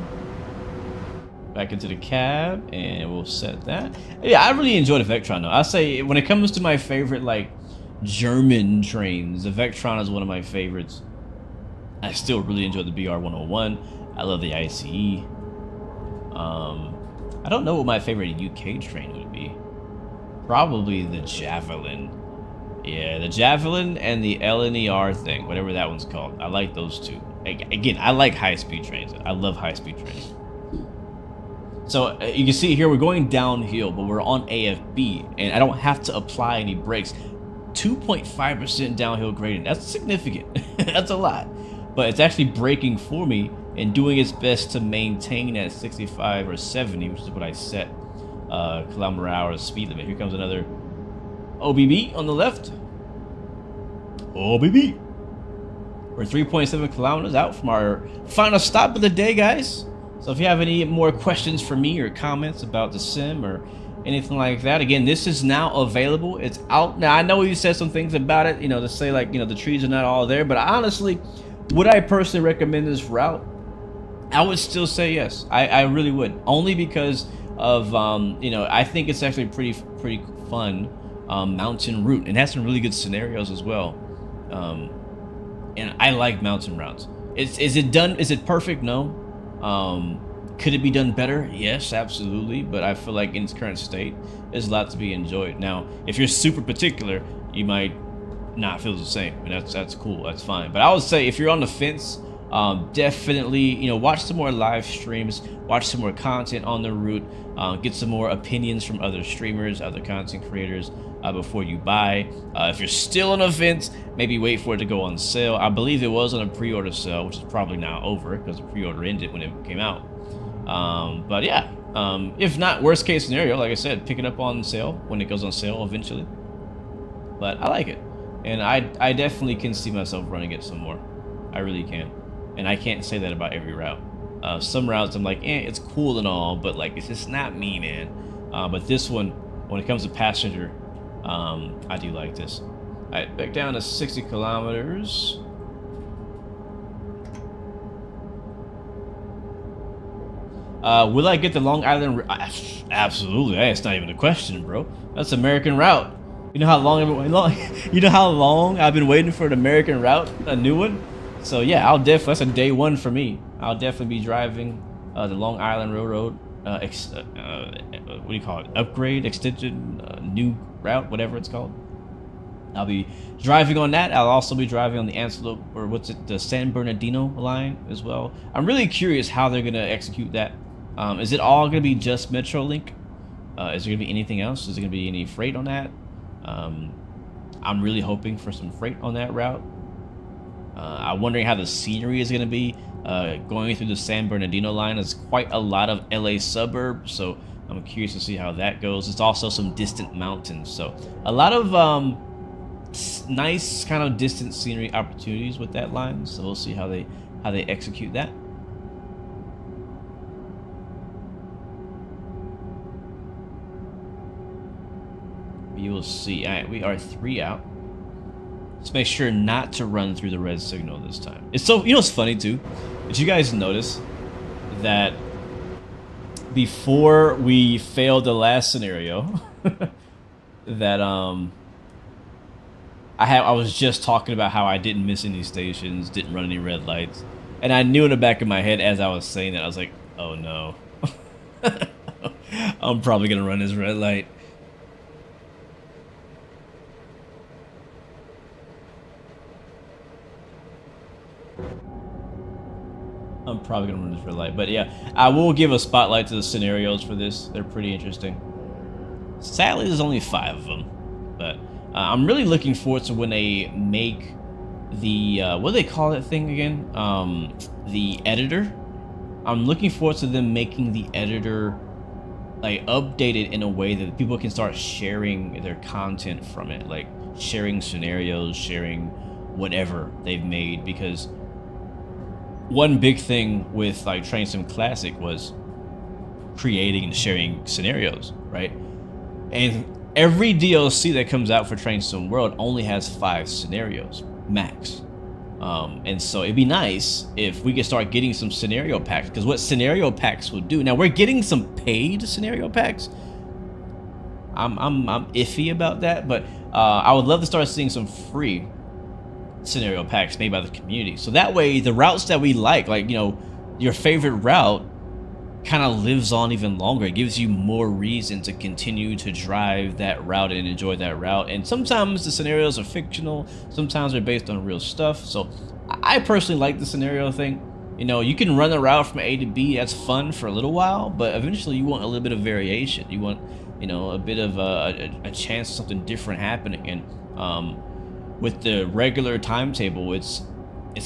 Back into the cab, and we'll set that. Yeah, I really enjoy the Vectron though. I say when it comes to my favorite like German trains, the Vectron is one of my favorites. I still really enjoy the BR101. I love the ICE. I don't know what my favorite UK train would be. Probably the Javelin. Yeah, the Javelin and the LNER thing, whatever that one's called. I like those two. Again, I like high-speed trains. I love high-speed trains. So you can see here we're going downhill, but we're on AFB, and I don't have to apply any brakes. 2.5% downhill gradient. That's significant. That's a lot. But it's actually braking for me and doing its best to maintain at 65 or 70, which is what I set km/h speed limit. Here comes another OBB on the left. OBB. We're 3.7 kilometers out from our final stop of the day, guys. So if you have any more questions for me or comments about the sim or anything like that, again, this is now available. It's out now. I know you said some things about it, you know, to say like, you know, the trees are not all there, but honestly, would I personally recommend this route? I would still say yes. I really would, only because of you know, I think it's actually pretty fun mountain route, and has some really good scenarios as well. And I like mountain routes. Is it done? Is it perfect? No. Could it be done better? Yes, absolutely. But I feel like in its current state, there's a lot to be enjoyed. Now, if you're super particular, you might not feel the same, and that's cool. That's fine. But I would say if you're on the fence, definitely watch some more live streams, watch some more content on the route, get some more opinions from other streamers, other content creators before you buy. If you're still on the fence, maybe wait for it to go on sale. I believe it was on a pre-order sale, which is probably now over because the pre-order ended when it came out. But yeah, if not, worst case scenario, like I said, pick it up on sale when it goes on sale eventually. But I like it, and I definitely can see myself running it some more. I really can. And I can't say that about every route. Some routes I'm like, it's cool and all, but like it's just not me, man. But this one, when it comes to passenger, I do like this. All right, back down to 60 kilometers. Will I get the Long Island? Absolutely. That's not even a question, bro. That's American route. You know how long I've been waiting for an American route, a new one. So yeah, that's a day one for me. I'll definitely be driving the Long Island Railroad, what do you call it? Upgrade, extension, new route, whatever it's called. I'll be driving on that. I'll also be driving on the Antelope, or the San Bernardino line as well. I'm really curious how they're gonna execute that. Is it all gonna be just Metrolink? Is there gonna be anything else? Is there gonna be any freight on that? I'm really hoping for some freight on that route. I'm wondering how the scenery is going to be. Going through the San Bernardino line is quite a lot of LA suburbs, so I'm curious to see how that goes. It's also some distant mountains, so a lot of nice kind of distant scenery opportunities with that line. So we'll see how they execute that. You will see. All right, we are 3 out. Let's make sure not to run through the red signal this time. It's so, it's funny too. Did you guys notice that before we failed the last scenario, that I was just talking about how I didn't miss any stations, didn't run any red lights, and I knew in the back of my head as I was saying that, I was like, oh no, I'm probably gonna run this red light. I'm probably gonna run this red light, but yeah, I will give a spotlight to the scenarios for this. They're pretty interesting. Sadly, there's only 5 of them, but I'm really looking forward to when they make the what do they call that thing again? The editor. I'm looking forward to them making the editor like updated in a way that people can start sharing their content from it, like sharing scenarios, sharing whatever they've made, because one big thing with like Train Sim Classic was creating and sharing scenarios, right? And every DLC that comes out for Train Sim World only has 5 scenarios max. And so it'd be nice if we could start getting some scenario packs, because what scenario packs will do, now we're getting some paid scenario packs. I'm iffy about that, but I would love to start seeing some free scenario packs made by the community, so that way the routes that we like your favorite route kind of lives on even longer. It gives you more reason to continue to drive that route and enjoy that route. And sometimes the scenarios are fictional, sometimes they're based on real stuff. So I personally like the scenario thing. You can run the route from A to B, that's fun for a little while, but eventually you want a little bit of variation. You want a bit of a chance of something different happening. And with the regular timetable, it's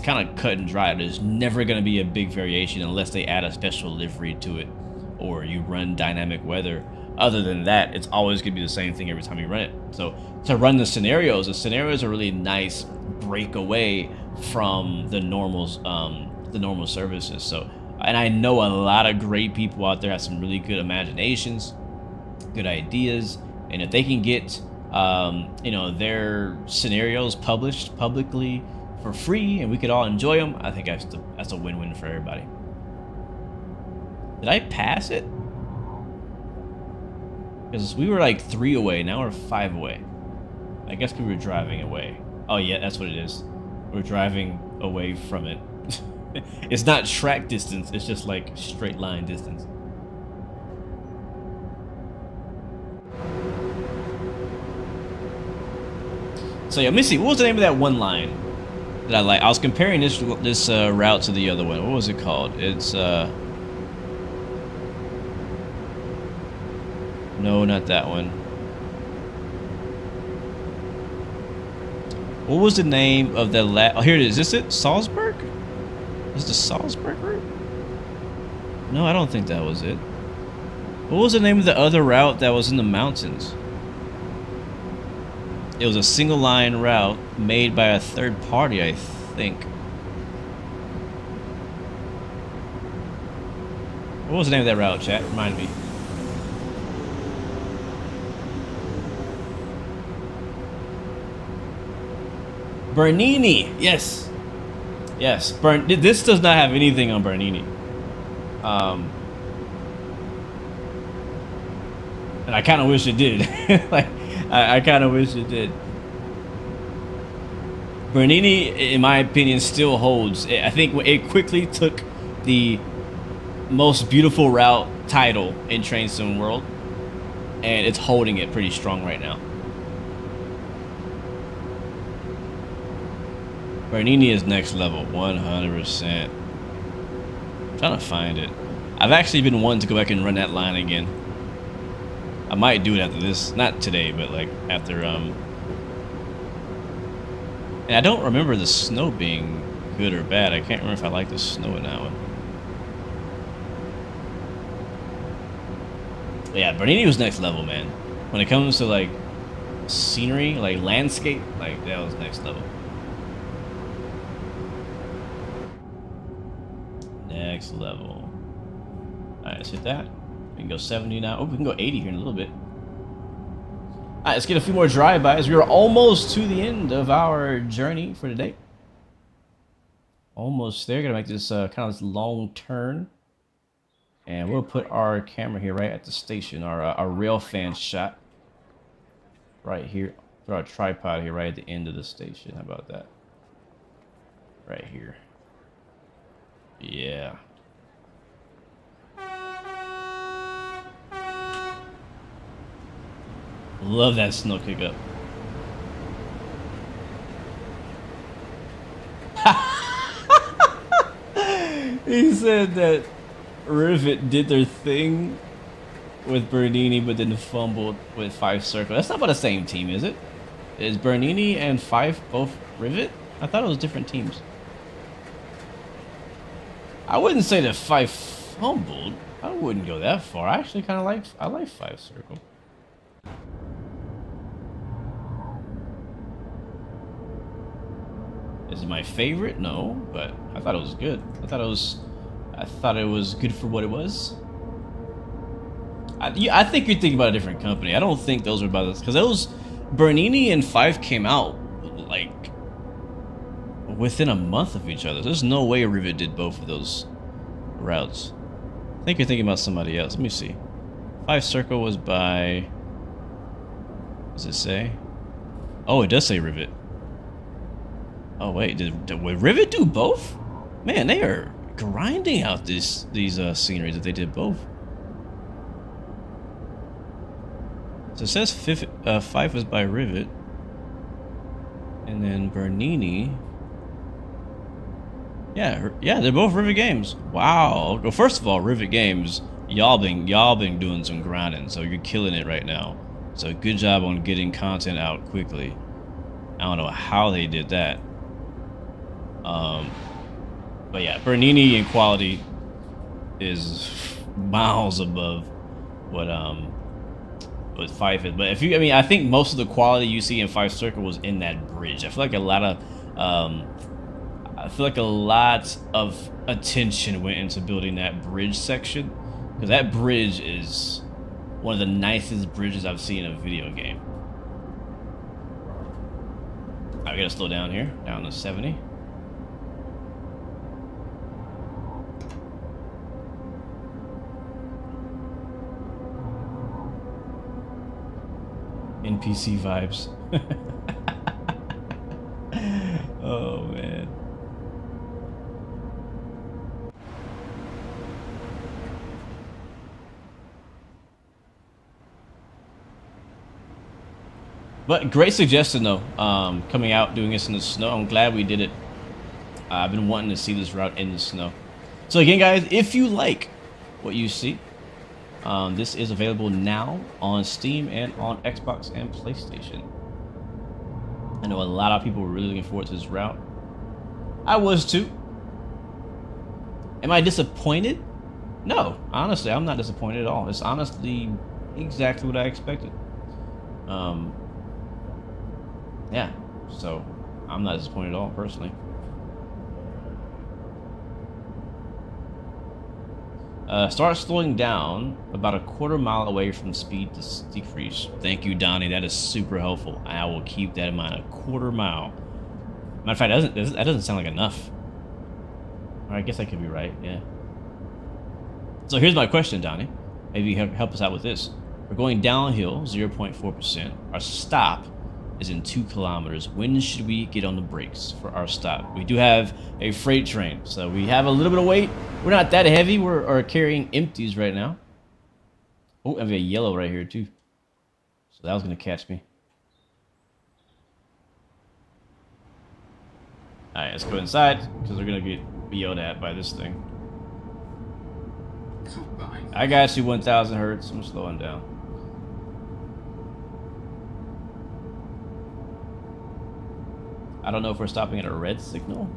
kind of cut and dry. There's never going to be a big variation unless they add a special livery to it or you run dynamic weather. Other than that, it's always going to be the same thing every time you run it. So to run the scenarios are really nice breakaway from the normal services. So, and I know a lot of great people out there have some really good imaginations, good ideas, and if they can get their scenarios published publicly for free and we could all enjoy them, I think that's a win-win for everybody. Did I pass it? Because we were like 3 away, now we're 5 away. I guess we were driving away. Oh yeah, that's what it is. We're driving away from it. It's not track distance, it's just like straight line distance. So yeah, let me see, what was the name of that one line that I like? I was comparing this route to the other one. What was it called? It's no, not that one. What was the name of the oh, here it is. Is it Salzburg? Is the Salzburg route? No, I don't think that was it. What was the name of the other route that was in the mountains? It was a single line route made by a third party, I think. What was the name of that route, chat? Remind me. Bernini, yes. Yes, this does not have anything on Bernini. And I kind of wish it did. Like, I kind of wish it did. Bernini, in my opinion, still holds. I think it quickly took the most beautiful route title in Train Sim World, and it's holding it pretty strong right now. Bernini is next level, 100%. I'm trying to find it. I've actually been wanting to go back and run that line again. I might do it after this, not today, but like after And I don't remember the snow being good or bad. I can't remember if I like the snow in that one. But yeah, Bernini was next level, man. When it comes to like scenery, like landscape, like that was next level. Next level. Alright, let's hit that. We can go 70 now. Oh, we can go 80 here in a little bit. Alright, let's get a few more drive-bys. We are almost to the end of our journey for today. Almost there. Gonna make this kind of this long turn. And we'll put our camera here right at the station. Our rail fan shot. Right here. Put our tripod here right at the end of the station. How about that? Right here. Yeah. Love that snow kick up. He said that Rivet did their thing with Bernini, but then fumbled with Five Circle. That's not about the same team, is it? Is Bernini and Five both Rivet? I thought it was different teams. I wouldn't say that Five fumbled. I wouldn't go that far. I actually kind of like Five Circle. Is it my favorite? No, but I thought it was good. I thought it was good for what it was. I think you're thinking about a different company. I don't think those were about this, because those Bernini and Five came out like within a month of each other. There's no way Rivet did both of those routes. I think you're thinking about somebody else. Let me see. Five Circle was by... What does it say? Oh, it does say Rivet. Oh wait, did Rivet do both? Man, they are grinding out these sceneries if they did both. So it says Five was by Rivet, and then Bernini. Yeah, they're both Rivet Games. Wow. Well, first of all, Rivet Games, y'all been doing some grinding, so you're killing it right now. So good job on getting content out quickly. I don't know how they did that. But yeah, Bernini in quality is miles above what Five is. But I think most of the quality you see in Five Circle was in that bridge. I feel like a lot of attention went into building that bridge section, because that bridge is one of the nicest bridges I've seen in a video game. Alright, we gotta slow down here, down to 70. NPC vibes. Oh man. But great suggestion though. Coming out doing this in the snow. I'm glad we did it. I've been wanting to see this route in the snow. So again, guys, if you like what you see, this is available now on Steam and on Xbox and PlayStation. I know a lot of people were really looking forward to this route. I was too. Am I disappointed? No, honestly, I'm not disappointed at all. It's honestly exactly what I expected. Yeah, so I'm not disappointed at all, personally. Start slowing down about a quarter mile away from speed to decrease. Thank you, Donnie. That is super helpful. I will keep that in mind. A quarter mile. Matter of fact, that doesn't sound like enough. Or I guess I could be right. Yeah. So here's my question, Donnie. Maybe you help us out with this. We're going downhill 0.4%. Our stop is in 2 kilometers. When should we get on the brakes for our stop? We do have a freight train, so we have a little bit of weight. We're not that heavy. We're carrying empties right now. Oh, I have a yellow right here too. So that was gonna catch me. All right, let's go inside because we're gonna get yelled at by this thing. I got you 1,000 hertz. I'm slowing down. I don't know if we're stopping at a red signal.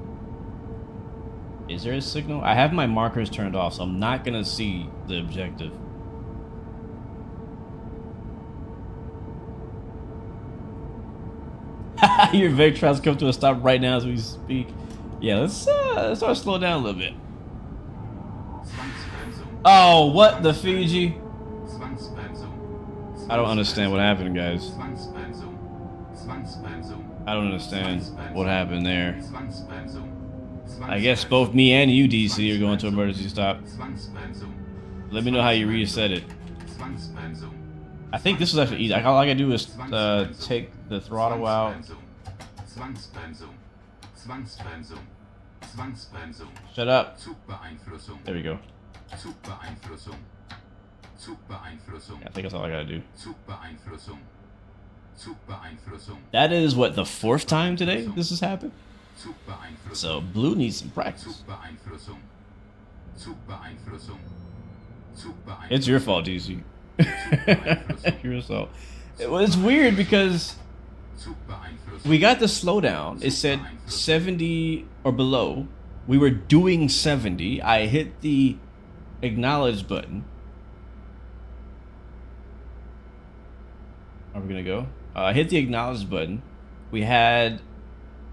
Is there a signal? I have my markers turned off, so I'm not gonna see the objective. Your Vectrons come to a stop right now as we speak. Yeah, let's start slowing down a little bit. Oh, what the Fiji? I don't understand what happened, guys. I don't understand what happened there. I guess both me and you, DC, are going to emergency stop. Let me know how you reset it. I think this was actually easy. All I gotta do is take the throttle out. Shut up. There we go. Yeah, I think that's all I gotta do. That is what, the 4th time today this has happened? So Blue needs some practice. It's your fault, DC. Your fault. It's weird because we got the slowdown. It said 70 or below. We were doing 70. I hit the acknowledge button. Are we gonna go? I hit the acknowledge button. We had,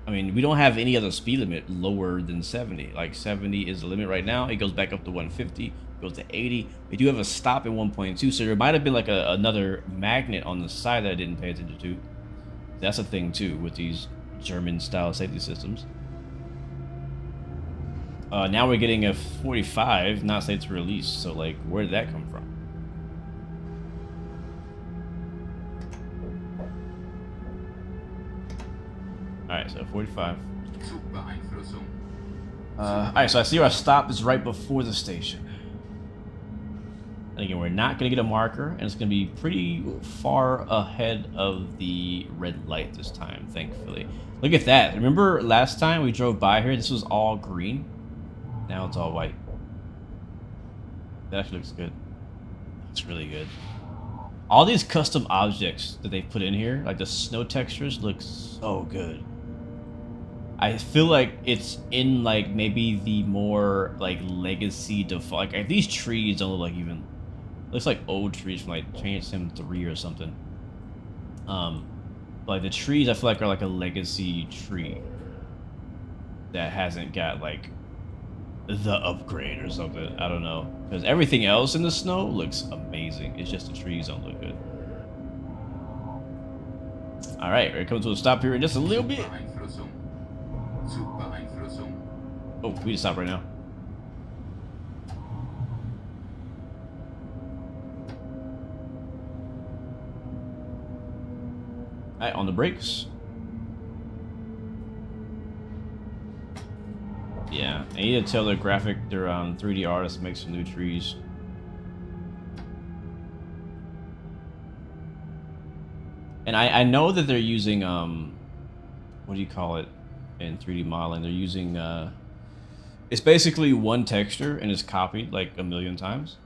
I mean, we don't have any other speed limit lower than 70. Like 70 is the limit right now. It goes back up to 150, goes to 80. We do have a stop at 1.2, so there might have been like another magnet on the side that I didn't pay attention to. That's a thing too with these German style safety systems. Now we're getting a 45, not safe to release. So like, where did that come from? Alright, so 45. Alright, so I see our stop is right before the station. And again, we're not going to get a marker, and it's going to be pretty far ahead of the red light this time, thankfully. Look at that. Remember last time we drove by here, this was all green? Now it's all white. That actually looks good. That's really good. All these custom objects that they put in here, like the snow textures, look so good. I feel like it's in like maybe the more like legacy default. Like these trees don't look like even, looks like old trees from like Chainsaw Sim 3 or something. Like the trees I feel like are like a legacy tree that hasn't got like the upgrade or something. I don't know, because everything else in the snow looks amazing. It's just the trees don't look good. All right, we're coming to a stop here in just a little bit. Oh, we just stop right now. All right, on the brakes. Yeah, I need to tell the graphic, their 3D artists to make some new trees. And I know that they're using what do you call it in 3D modeling? They're using it's basically one texture and it's copied like a million times.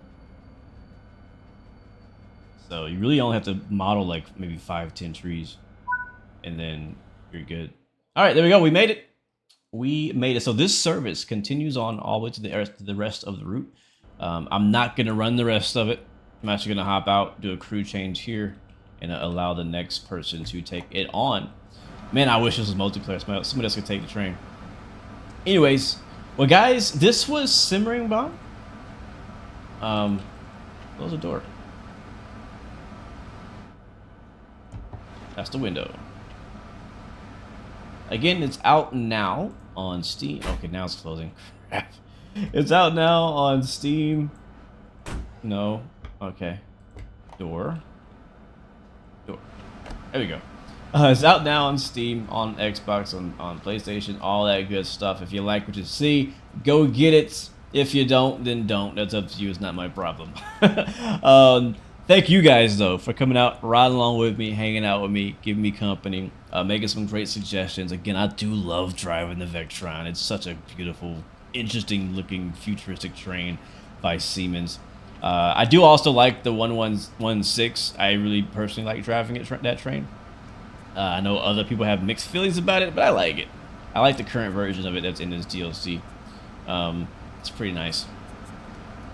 So you really only have to model like maybe 5-10 trees, and then you're good. All right, there we go. We made it. We made it. So this service continues on all the way to the rest of the route. I'm not gonna run the rest of it. I'm actually gonna hop out, do a crew change here, and allow the next person to take it on. Man, I wish this was multiplayer. Somebody else could take the train. Anyways, well, guys, this was Simmering Bomb. Close the door. That's the window. Again, it's out now on Steam. Okay, now it's closing. Crap. It's out now on Steam. No. Okay. Door. There we go. It's out now on Steam, on Xbox, on PlayStation, all that good stuff. If you like what you see, go get it. If you don't, then don't. That's up to you. It's not my problem. Thank you guys, though, for coming out, riding along with me, hanging out with me, giving me company, making some great suggestions. Again, I do love driving the Vectron. It's such a beautiful, interesting-looking, futuristic train by Siemens. I do also like the 1116. I really personally like driving that train. I know other people have mixed feelings about it, but I like it. I like the current version of it that's in this DLC. It's pretty nice.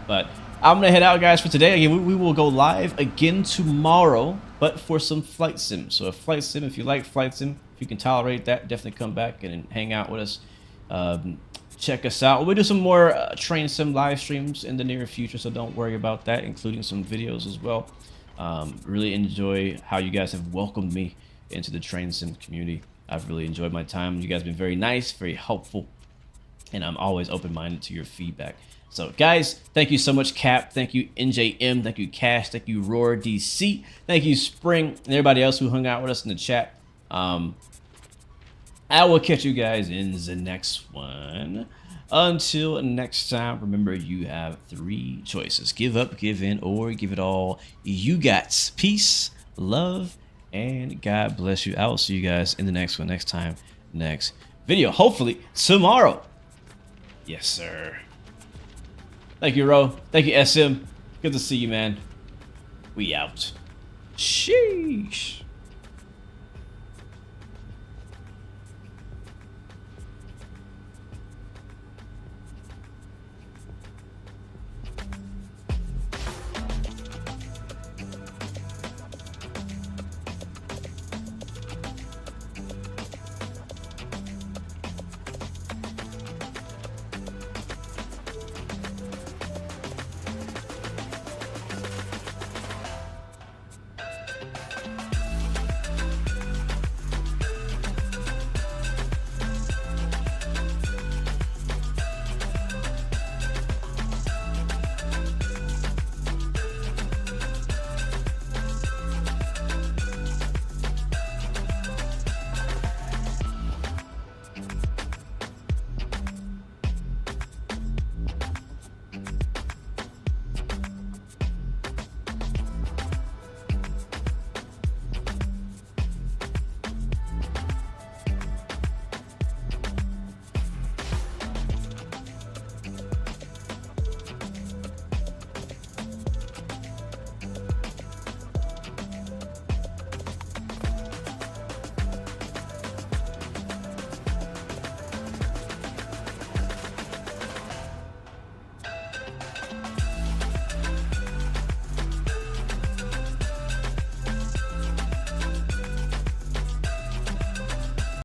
But I'm gonna head out, guys, for today. Again, we will go live again tomorrow, but for some flight sim. So a flight sim, if you like flight sim, if you can tolerate that, definitely come back and hang out with us. Check us out. We'll do some more train sim live streams in the near future, so don't worry about that, including some videos as well. Really enjoy how you guys have welcomed me into the train sim community. I've really enjoyed my time. You guys have been very nice, very helpful, and I'm always open-minded to your feedback. So guys, thank you so much, Cap. Thank you, NJM. Thank you, Cash. Thank you, Roar DC. Thank you, Spring, and everybody else who hung out with us in the chat. I will catch you guys in the next one. Until next time, remember, you have 3 choices: give up, give in, or give it all you got. Peace, love, and God bless you. I will see you guys in the next one, next time, next video. Hopefully tomorrow. Yes, sir. Thank you, Ro. Thank you, SM. Good to see you, man. We out. Sheesh.